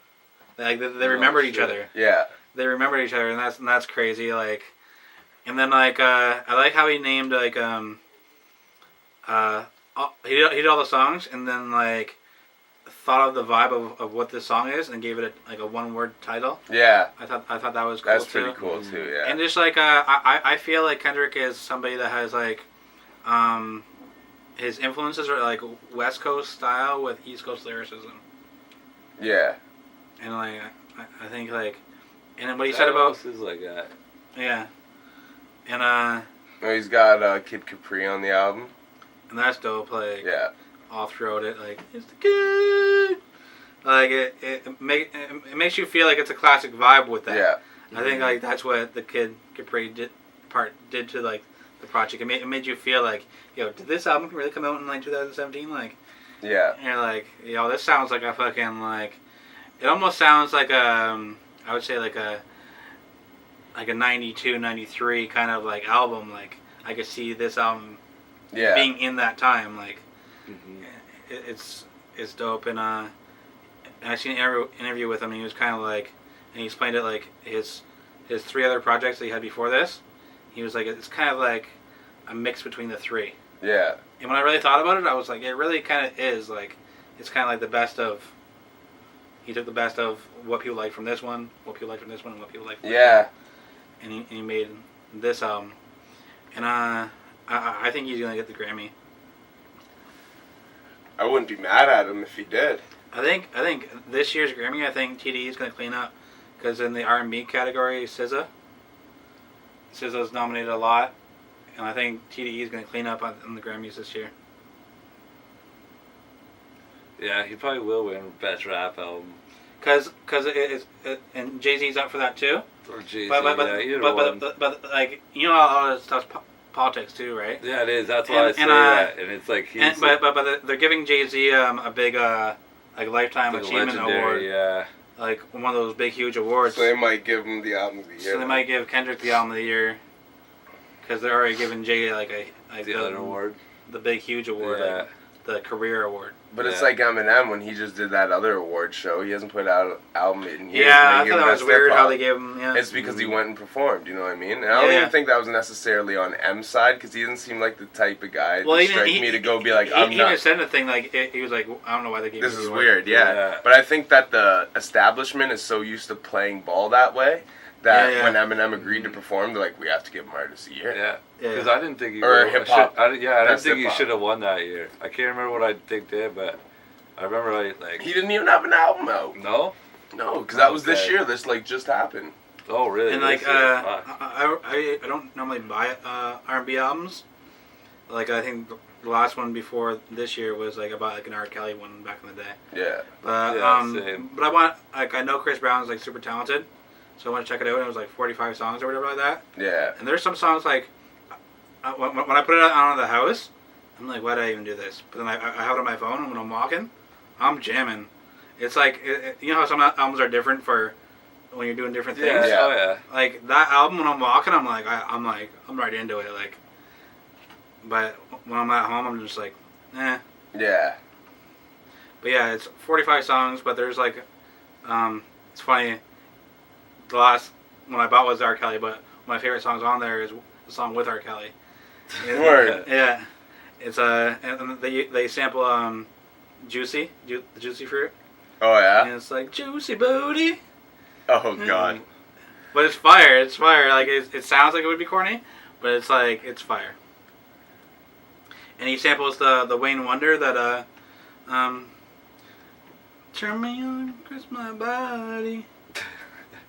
Speaker 2: like they remembered each other.
Speaker 1: Yeah.
Speaker 2: They remembered each other, and that's crazy. Like, and then like I like how he named like he did all the songs, and then like thought of the vibe of what this song is and gave it a one-word title.
Speaker 1: Yeah.
Speaker 2: I thought that was cool.
Speaker 1: That's pretty cool too. Yeah.
Speaker 2: And just like I feel like Kendrick is somebody that has like his influences are like West Coast style with East Coast lyricism.
Speaker 1: Yeah.
Speaker 2: And like I think like, and then what he said about
Speaker 3: is like that.
Speaker 2: Yeah. And
Speaker 1: He's got Kid Capri on the album.
Speaker 2: and that's dope. Like,
Speaker 1: Yeah.
Speaker 2: all throughout it, like, it's the kid. Like it makes you feel like it's a classic vibe with that.
Speaker 1: Yeah.
Speaker 2: I think like that's what the Kid Capri did to like the project. It made you feel like, yo, did this album really come out in like 2017? Like,
Speaker 1: Yeah.
Speaker 2: and you're like, yo, this sounds like a fucking like, it almost sounds like I would say like a 92, 93 kind of like album. Like I could see this album being in that time. Like it's dope. And I seen an interview with him, and he was kind of like, and he explained it like his 3 other projects that he had before this. He was like, it's kind of like a mix between the 3.
Speaker 1: Yeah.
Speaker 2: And when I really thought about it, I was like, it really kind of is like, it's kind of like the best of. He took the best of what people like from this one, what people like from this one, and what people like from this one. And he made this album. And I think he's gonna get the Grammy.
Speaker 1: I wouldn't be mad at him if he did.
Speaker 2: I think this year's Grammy, I think TDE is gonna clean up, because in the R&B category, SZA's nominated a lot, and I think TDE is gonna clean up on the Grammys this year.
Speaker 3: Yeah, he probably will win Best Rap Album.
Speaker 2: Cause and Jay-Z's up for that too.
Speaker 3: Or Jay-Z,
Speaker 2: But like, you know, all this stuff's politics too, right?
Speaker 3: Yeah, it is. That's why I say that. And it's like he's
Speaker 2: but they're giving Jay-Z a big like lifetime
Speaker 3: like
Speaker 2: achievement award.
Speaker 3: Yeah.
Speaker 2: Like one of those big huge awards.
Speaker 1: So they might give him the album of the year.
Speaker 2: So they might give Kendrick the album of the year. Because they're already giving Jay like
Speaker 3: the other award.
Speaker 2: The big huge award.
Speaker 3: Yeah.
Speaker 2: Like the career award.
Speaker 1: But it's like Eminem when he just did that other award show. He hasn't put out an album in years.
Speaker 2: Yeah,
Speaker 1: and they
Speaker 2: I
Speaker 1: gave
Speaker 2: thought
Speaker 1: him
Speaker 2: that was
Speaker 1: Best
Speaker 2: weird how
Speaker 1: Hip-Hop.
Speaker 2: they gave him. Yeah.
Speaker 1: It's because he went and performed. You know what I mean? And I don't even think that was necessarily on M's side because he doesn't seem like the type of guy to strike me to go be like, I'm
Speaker 2: he
Speaker 1: not.
Speaker 2: even said a thing like he was like, I don't know why they gave
Speaker 1: This
Speaker 2: me
Speaker 1: is
Speaker 2: the award.
Speaker 1: weird, yeah. But I think that the establishment is so used to playing ball that way that when Eminem agreed to perform, they're like, we have to give him Artist of the Year.
Speaker 3: Yeah. Because I didn't think he
Speaker 1: Or hip-hop.
Speaker 3: I didn't
Speaker 1: That's
Speaker 3: think he
Speaker 1: hip-hop.
Speaker 3: should have won that year. I can't remember what I think did, but I remember like
Speaker 1: He didn't even have an album out.
Speaker 3: no.
Speaker 1: No, because that was this year. This like just happened.
Speaker 3: Oh really?
Speaker 2: And like
Speaker 3: This year? Fuck.
Speaker 2: I don't normally buy R&B albums. Like I think the last one before this year was like about like an R. Kelly one back in the day.
Speaker 1: Yeah.
Speaker 2: But
Speaker 3: same.
Speaker 2: but I want I know Chris Brown's like super talented, so I want to check it out. And it was like 45 songs or whatever like that.
Speaker 1: Yeah.
Speaker 2: And there's some songs like when I put it on the house, I'm like, why did I even do this? But then I have it on my phone, and when I'm walking, I'm jamming. It's like you know how some albums are different for when you're doing different things.
Speaker 3: Yeah. Oh yeah.
Speaker 2: Like that album, when I'm walking, I'm right into it. Like, but when I'm at home, I'm just like, eh.
Speaker 1: Yeah.
Speaker 2: But yeah, it's 45 songs, but there's like, it's funny. The last one I bought was R. Kelly, but my favorite songs on there is the song with R. Kelly.
Speaker 1: Word.
Speaker 2: Yeah, it's and they sample Juicy, the Juicy Fruit.
Speaker 1: Oh yeah.
Speaker 2: And it's like Juicy Booty.
Speaker 1: Oh god.
Speaker 2: But it's fire. It's fire. Like it sounds like it would be corny, but it's like it's fire. And he samples the Wayne Wonder that turn me on, kiss my body.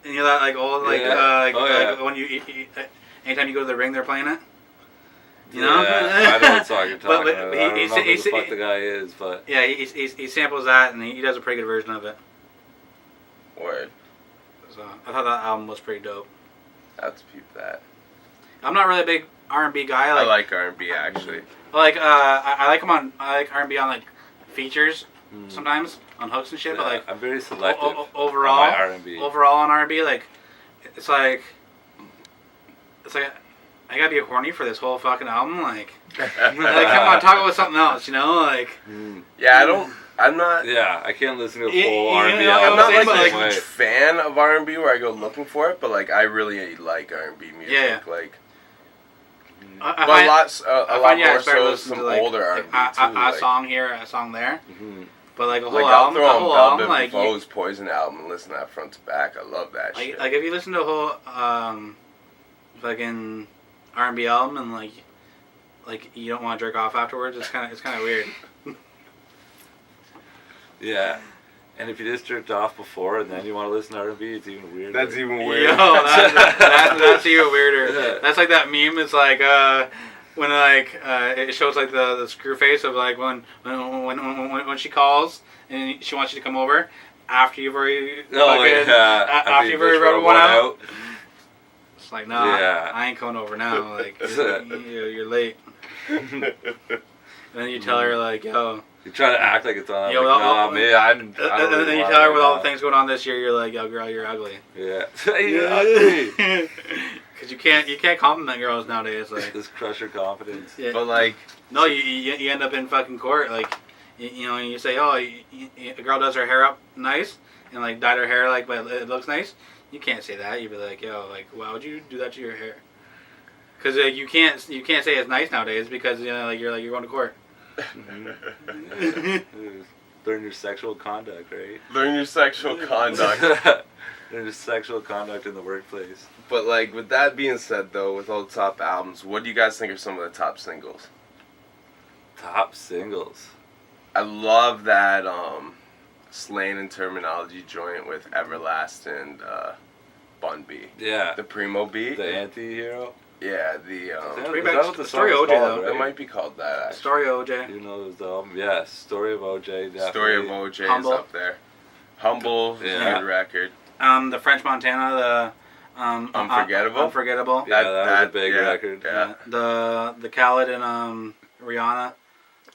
Speaker 2: And you know that like old like like when you anytime you go to the ring they're playing it. You know?
Speaker 3: I know what song you're talking
Speaker 2: But
Speaker 3: about. I don't know who the fuck the guy is, but
Speaker 2: yeah, he samples that and he does a pretty good version of it.
Speaker 1: Word.
Speaker 2: So I thought that album was pretty dope.
Speaker 1: Let's peep that.
Speaker 2: I'm not really a big R&B guy.
Speaker 1: I like R&B actually.
Speaker 2: Like I like R&B on like features sometimes on hooks and shit. But like
Speaker 3: I'm very selective.
Speaker 2: Overall,
Speaker 3: on my R&B.
Speaker 2: Overall on R&B, like it's like I gotta be horny for this whole fucking album. Like come on, talk about something else. You know, like
Speaker 1: Yeah, I'm not.
Speaker 3: Yeah, I can't listen to a
Speaker 2: Yeah,
Speaker 3: full
Speaker 2: yeah,
Speaker 3: R&B
Speaker 2: yeah,
Speaker 3: album.
Speaker 1: I'm not
Speaker 2: same,
Speaker 1: like
Speaker 2: but,
Speaker 1: a
Speaker 2: like,
Speaker 3: the same
Speaker 1: huge
Speaker 3: way.
Speaker 1: fan of R&B where I go looking for it, but like I really like R&B music.
Speaker 2: Yeah.
Speaker 1: Like,
Speaker 2: I
Speaker 1: but
Speaker 2: find,
Speaker 1: a lot
Speaker 2: I
Speaker 1: more
Speaker 2: started
Speaker 1: so
Speaker 2: listening
Speaker 1: some
Speaker 2: to like
Speaker 1: older R&B too.
Speaker 2: a
Speaker 1: like,
Speaker 2: song here, a song there. But like a whole
Speaker 1: like I'll
Speaker 2: album,
Speaker 1: throw
Speaker 2: a
Speaker 1: on
Speaker 2: whole
Speaker 1: Bell
Speaker 2: album,
Speaker 1: Biv
Speaker 2: like
Speaker 1: DeVoe's Poison album and listen to that front to back. I love that shit.
Speaker 2: like if you listen to a whole fucking R&B album and like you don't want to jerk off afterwards, it's kind of weird.
Speaker 3: Yeah. And if you just jerked off before and then you want to listen to R&B, it's even weirder.
Speaker 1: That's even
Speaker 2: Yo,
Speaker 1: weirder.
Speaker 2: that's even weirder.
Speaker 3: Yeah.
Speaker 2: That's like that meme. It's like when like it shows like the screw face of like when she calls and she wants you to come over after you've already after you've already rubbed one out. It's like no,
Speaker 3: Yeah.
Speaker 2: I ain't coming over now. Like you're late. And then you tell her like yo.
Speaker 3: You try to act like it's on.
Speaker 2: Yo,
Speaker 3: like, nah, man, I don't
Speaker 2: And
Speaker 3: really
Speaker 2: then you
Speaker 3: want
Speaker 2: tell her
Speaker 3: it
Speaker 2: with all the
Speaker 3: now.
Speaker 2: things going on this year, you're like, yo, girl, you're ugly.
Speaker 3: Yeah. You're ugly.
Speaker 2: Because you can't compliment girls nowadays. Like,
Speaker 3: Just crush her confidence.
Speaker 2: yeah.
Speaker 1: But like,
Speaker 2: No, you end up in fucking court. Like, you know, you say, oh, a girl does her hair up nice and like dyed her hair like, but it looks nice. You can't say that. You'd be like, yo, like, why would you do that to your hair? Because you can't say it's nice nowadays because you know, like you're going to court.
Speaker 3: Learn your sexual conduct, right?
Speaker 1: learn your sexual conduct.
Speaker 3: Learn your sexual conduct in the workplace.
Speaker 1: But like, with that being said, though, with all the top albums, what do you guys think are some of the top singles?
Speaker 3: Top singles.
Speaker 1: I love that Slang and Terminology joint with Everlast and Bun B.
Speaker 3: Yeah.
Speaker 1: The Primo beat.
Speaker 3: The anti-hero.
Speaker 1: Yeah, the
Speaker 2: Pretty
Speaker 3: Is
Speaker 2: much
Speaker 3: that what the
Speaker 2: Story
Speaker 3: song is
Speaker 2: OJ,
Speaker 3: called,
Speaker 2: though.
Speaker 1: it
Speaker 3: right?
Speaker 1: might be called that actually.
Speaker 2: Story OJ.
Speaker 3: You know the album? Yeah, Story of OJ. Definitely.
Speaker 1: Story of OJ
Speaker 2: Humble.
Speaker 1: is up there. Humble is
Speaker 3: Yeah.
Speaker 1: a good record.
Speaker 2: The French Montana, the
Speaker 1: Unforgettable?
Speaker 2: Unforgettable.
Speaker 3: Yeah, that was a big
Speaker 1: yeah,
Speaker 3: record.
Speaker 1: Yeah.
Speaker 2: The Khaled and Rihanna.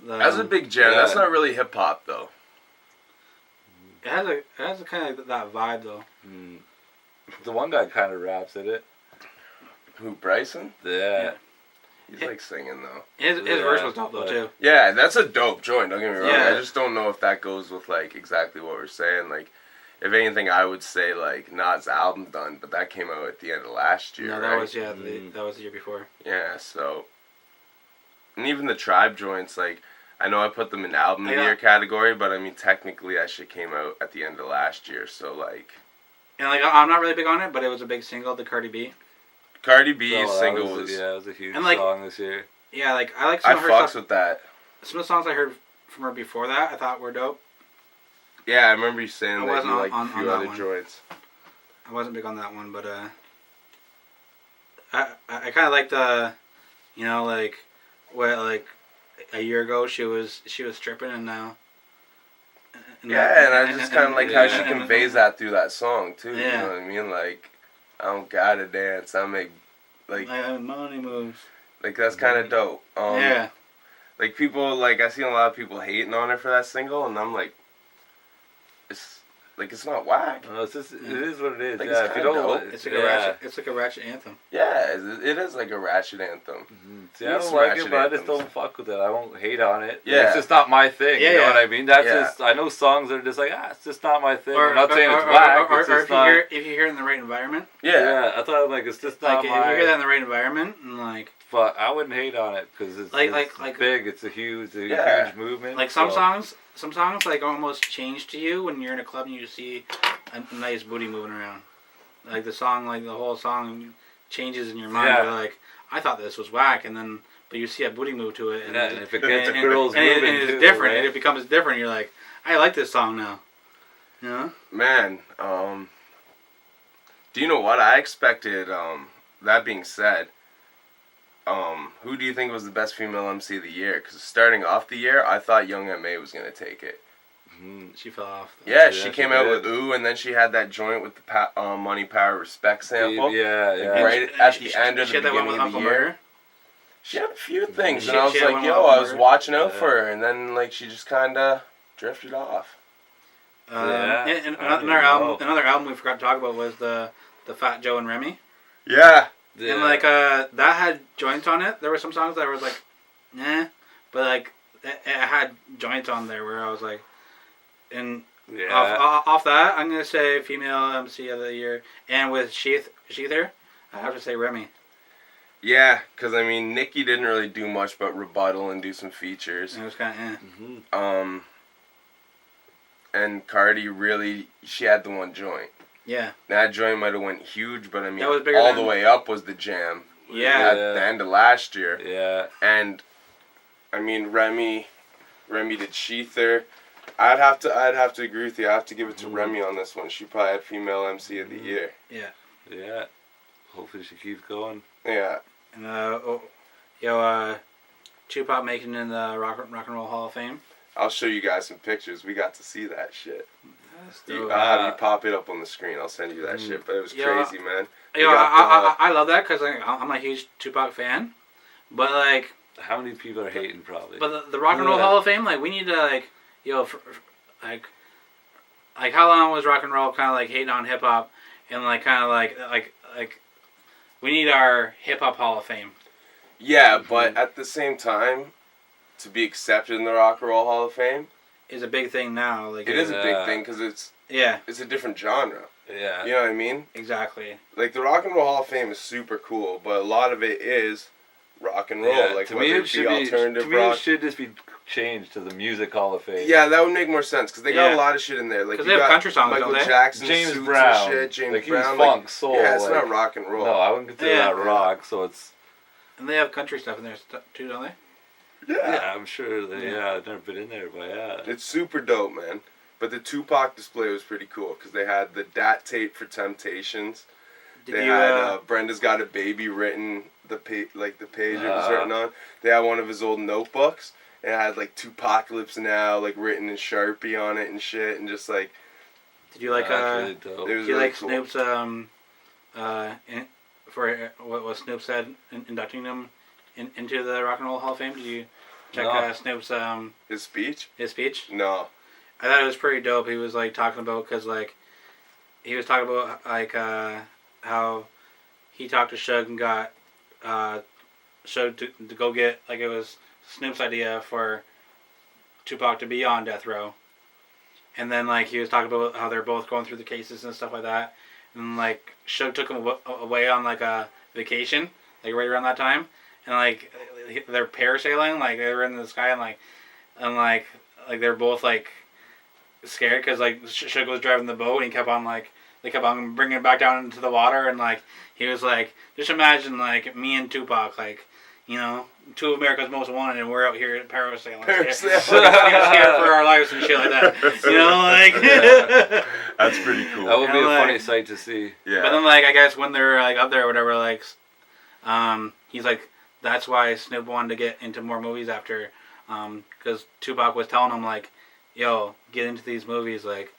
Speaker 1: That's a big jam.
Speaker 3: Yeah.
Speaker 1: That's not really hip hop though.
Speaker 2: It has a kind of that vibe though.
Speaker 3: The one guy kind of raps in it.
Speaker 1: Who, Bryson?
Speaker 3: Yeah.
Speaker 1: He's like singing though.
Speaker 2: His verse was dope though too.
Speaker 1: Yeah, that's a dope joint. Don't get me wrong.
Speaker 2: Yeah.
Speaker 1: I just don't know if that goes with like exactly what we're saying. Like, if anything, I would say like Nas' album done, but that came out at the end of last year.
Speaker 2: No, that
Speaker 1: right?
Speaker 2: was that was the year before.
Speaker 1: Yeah. So, and even the Tribe joints, like I know I put them in album of the year category, but I mean technically that shit came out at the end of last year. So like.
Speaker 2: And like I'm not really big on it, but it was a big single, the Cardi B.
Speaker 1: Cardi B's single
Speaker 3: was it was a huge
Speaker 2: like,
Speaker 3: song this year.
Speaker 2: Yeah, like I like some of her
Speaker 1: fucks
Speaker 2: stuff.
Speaker 1: with that.
Speaker 2: Some of the songs I heard from her before that I thought were dope.
Speaker 1: Yeah, I remember you saying
Speaker 2: I
Speaker 1: that
Speaker 2: wasn't
Speaker 1: you like
Speaker 2: on
Speaker 1: a few
Speaker 2: that
Speaker 1: other
Speaker 2: one.
Speaker 1: joints.
Speaker 2: I wasn't big on that one, but I kind of like the, you know, like what like a year ago she was stripping and now.
Speaker 1: And I just kind of like how she
Speaker 2: and-
Speaker 1: conveys that through that song too.
Speaker 2: Yeah.
Speaker 1: You know what I mean? Like, I don't gotta dance. I make like
Speaker 2: money moves.
Speaker 1: like that's kind of dope.
Speaker 2: Yeah.
Speaker 1: Like people like I seen a lot of people hating on her for that single, and I'm like, it's not whack.
Speaker 3: No, it's just, it is what it is.
Speaker 1: Like,
Speaker 3: yeah,
Speaker 1: it's
Speaker 3: if you
Speaker 1: kinda
Speaker 3: don't,
Speaker 1: dope.
Speaker 2: It's like a ratchet. It's like a ratchet anthem.
Speaker 1: Yeah, it is like a ratchet anthem.
Speaker 3: See, I don't like it, but I just don't fuck with it. I won't hate on it.
Speaker 1: Yeah.
Speaker 3: It's just not my thing.
Speaker 2: Yeah,
Speaker 3: you know
Speaker 2: yeah.
Speaker 3: what I mean? That's
Speaker 1: Yeah.
Speaker 3: just, I know songs that are just like, it's just not my thing. I'm not saying it's whack.
Speaker 2: Or
Speaker 3: It's just not.
Speaker 2: if you hear it in the right environment.
Speaker 1: Yeah.
Speaker 3: I thought like it's just not
Speaker 2: Like if
Speaker 3: my.
Speaker 2: you hear that in the right environment and like.
Speaker 3: But I wouldn't hate on it because it's
Speaker 2: Like
Speaker 3: big. It's a huge movement.
Speaker 2: Like some songs like almost change to you when you're in a club and you see a nice booty moving around. Like the song, like the whole song changes in your mind.
Speaker 3: Yeah.
Speaker 2: You're like, I thought this was whack, and then but you see a booty move to it, and,
Speaker 3: And if it gets a girl's
Speaker 2: and
Speaker 3: moving
Speaker 2: it's
Speaker 3: too,
Speaker 2: different,
Speaker 3: right?
Speaker 2: and it becomes different. You're like, I like this song now. You know?
Speaker 1: Man, do you know what I expected? That being said, who do you think was the best female MC of the year? Because starting off the year, I thought Young M.A. was gonna take it.
Speaker 2: She fell off.
Speaker 1: Yeah,
Speaker 3: Yeah,
Speaker 1: she
Speaker 3: she
Speaker 1: came out
Speaker 3: did.
Speaker 1: with Ooh, and then she had that joint with the Money, Power, Respect sample.
Speaker 3: Yeah.
Speaker 1: Right at the end of
Speaker 2: She
Speaker 1: the
Speaker 2: had that one
Speaker 1: beginning
Speaker 2: with
Speaker 1: of the
Speaker 2: Uncle
Speaker 1: year.
Speaker 2: Murder.
Speaker 1: She had a few things,
Speaker 2: She-
Speaker 1: and I was
Speaker 2: she had
Speaker 1: like,
Speaker 2: one
Speaker 1: yo,
Speaker 2: with
Speaker 1: I was
Speaker 2: Murder.
Speaker 1: watching out
Speaker 3: Yeah.
Speaker 1: for her, and then like she just kind of drifted off.
Speaker 2: And
Speaker 3: I don't
Speaker 2: another album we forgot to talk about was the Fat Joe and Remy.
Speaker 1: Yeah.
Speaker 2: And like that had joints on it. There were some songs that was like, nah, but like it had joints on there where I was like, and off that I'm gonna say female MC of the year, and with Sheether, I have to say Remy.
Speaker 1: Yeah, because I mean, Nicki didn't really do much but rebuttal and do some features.
Speaker 2: And it was kind of
Speaker 1: And Cardi really, she had the one joint.
Speaker 2: yeah.
Speaker 1: That joint might have went huge, but I mean,
Speaker 2: That was bigger
Speaker 1: all
Speaker 2: than-
Speaker 1: the way up was the jam.
Speaker 2: Yeah.
Speaker 1: At the end of last year.
Speaker 3: Yeah.
Speaker 1: And I mean, Remy did Sheether. I'd have to agree with you. I have to give it to Remy on this one. She probably had female MC of the year.
Speaker 3: Yeah. Hopefully she keeps going.
Speaker 1: Yeah.
Speaker 2: And Tupac making it in the Rock and Roll Hall of Fame.
Speaker 1: I'll show you guys some pictures. We got to see that shit.
Speaker 2: dope.
Speaker 1: I'll have you pop it up on the screen. I'll send you that shit. But it was crazy, man.
Speaker 2: You know, I love that because I'm a huge Tupac fan, but like,
Speaker 3: How many people are hating probably?
Speaker 2: but the Rock and Roll Hall of Fame, like, we need to like, like how long was rock and roll kind of like hating on hip hop, and like kind of like we need our hip hop Hall of Fame.
Speaker 1: Yeah, but at the same time, to be accepted in the Rock and Roll Hall of Fame
Speaker 2: Is a big thing now. Like
Speaker 1: it is a big thing because it's a different genre.
Speaker 3: Yeah.
Speaker 1: You know what I mean?
Speaker 2: Exactly.
Speaker 1: Like the Rock and Roll Hall of Fame is super cool, but a lot of it is rock and roll.
Speaker 3: Yeah,
Speaker 1: Like
Speaker 3: to
Speaker 1: whether
Speaker 3: me,
Speaker 1: it be alternative
Speaker 3: to me,
Speaker 1: rock.
Speaker 3: it should just be changed to the Music Hall of Fame.
Speaker 1: Yeah, that would make more sense because they got
Speaker 2: Yeah.
Speaker 1: a lot of shit in there. Like
Speaker 2: 'Cause
Speaker 1: you
Speaker 2: they have
Speaker 1: got
Speaker 2: country songs,
Speaker 1: Michael
Speaker 2: don't they?
Speaker 1: Jackson,
Speaker 3: James
Speaker 1: Suits
Speaker 3: Brown,
Speaker 1: and shit. James
Speaker 3: like he was
Speaker 1: Brown,
Speaker 3: funk, soul.
Speaker 1: Yeah, it's
Speaker 3: like,
Speaker 1: not rock and roll.
Speaker 3: No, I wouldn't consider
Speaker 2: Yeah.
Speaker 3: that rock. So it's
Speaker 2: And they have country stuff in there too, don't they?
Speaker 3: yeah, I'm sure. I've never been in there, but yeah.
Speaker 1: It's super dope, man. But the Tupac display was pretty cool because they had the DAT tape for Temptations.
Speaker 2: Did
Speaker 1: They
Speaker 2: you?
Speaker 1: had Brenda's Got a Baby written, the page it was written on. They had one of his old notebooks. And it had like Tupacalypse Now like written in Sharpie on it and shit, and just like
Speaker 2: Did you like
Speaker 3: That's really dope.
Speaker 1: it
Speaker 2: Did
Speaker 1: was
Speaker 2: you
Speaker 1: really
Speaker 2: like
Speaker 1: cool.
Speaker 2: Snoop's for what Snoop said inducting them into the Rock and Roll Hall of Fame? Did you check
Speaker 3: No.
Speaker 2: Snoop's
Speaker 1: His speech?
Speaker 2: his speech?
Speaker 1: No.
Speaker 2: I thought it was pretty dope. He was like talking about because like he was talking about like how he talked to Suge and got Suge to go get, like, it was Snoop's idea for Tupac to be on death row. And then, like, he was talking about how they're both going through the cases and stuff like that. And, like, Suge took him away on, like, a vacation, like, right around that time. And, like, they're parasailing, like, they were in the sky, and they're both, like, scared because, like, Suge was driving the boat, and he kept on, like, they kept on bringing it back down into the water, and, like, he was like, just imagine, like, me and Tupac, like, you know, two of America's most wanted, and we're out here parasailing. Scared for our lives and shit like that. You know, like...
Speaker 1: Yeah. That's pretty cool.
Speaker 3: That would be a
Speaker 2: like,
Speaker 3: funny sight to see.
Speaker 1: Yeah.
Speaker 2: But then, like, I guess when they're, like, up there or whatever, like, he's like, that's why Snoop wanted to get into more movies after, because Tupac was telling him, like, yo, get into these movies, like,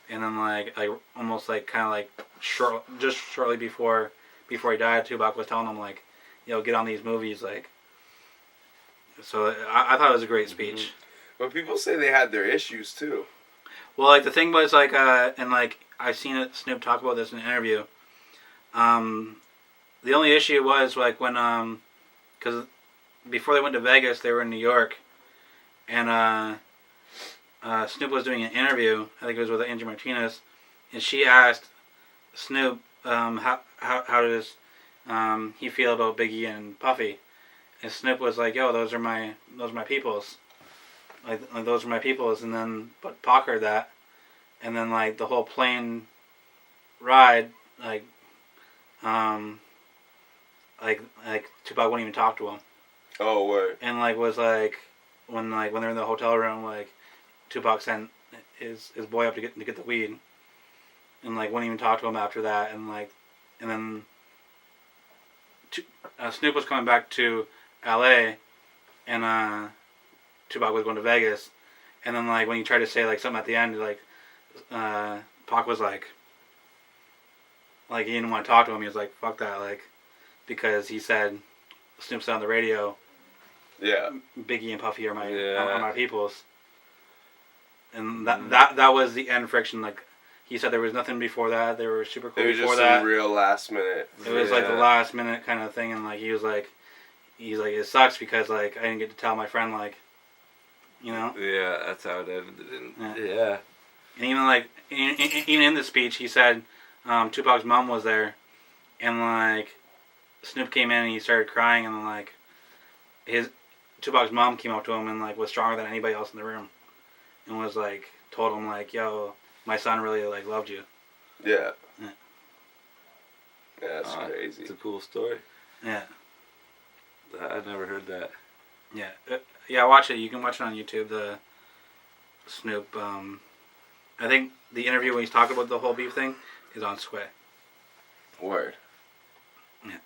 Speaker 2: and then, like almost, like, kind of, like, shortly before he died, Tupac was telling him, like, yo, get on these movies, like, so I thought it was a great speech.
Speaker 1: But people say they had their issues, too.
Speaker 2: Well, like, the thing was, like, and, like, I've seen Snoop talk about this in an interview, the only issue was, like, when, because before they went to Vegas, they were in New York, and, Snoop was doing an interview, I think it was with Angie Martinez, and she asked Snoop, how does, he feel about Biggie and Puffy, and Snoop was like, yo, those are my peoples, like those are my peoples, and then, but Pac heard that, and then, like, the whole plane ride, like Tupac wouldn't even talk to him.
Speaker 1: Oh, word.
Speaker 2: And, like, was like when they're in the hotel room, like, Tupac sent his boy up to get the weed, and, like, wouldn't even talk to him after that, and, like, and then Snoop was coming back to L.A. and Tupac was going to Vegas, and then, like, when he tried to say, like, something at the end, like, Pac was like he didn't want to talk to him. He was like, fuck that, like, because he said, Snoop said on the radio,
Speaker 1: yeah,
Speaker 2: Biggie and Puffy are my peoples. And that was the end friction. Like, he said there was nothing before that. They were super cool
Speaker 1: it was
Speaker 2: before
Speaker 1: just
Speaker 2: that.
Speaker 1: some real last minute.
Speaker 2: It was like the last minute kind of thing, and, like, he's like, it sucks because, like, I didn't get to tell my friend, like, you know.
Speaker 3: Yeah, that's how it ended. Yeah.
Speaker 2: And even, like, even in the speech, he said Tupac's mom was there, and, like, Snoop came in and he started crying, and then, like, Tupac's mom came up to him and, like, was stronger than anybody else in the room, and was, like, told him, like, yo, my son really, like, loved you.
Speaker 1: Yeah.
Speaker 2: Yeah.
Speaker 1: Yeah, that's crazy.
Speaker 3: It's a cool story.
Speaker 2: Yeah.
Speaker 3: I never heard that.
Speaker 2: Yeah. Yeah, watch it. You can watch it on YouTube, the Snoop. I think the interview when he's talking about the whole beef thing is on Sway.
Speaker 1: Word.
Speaker 2: Yeah.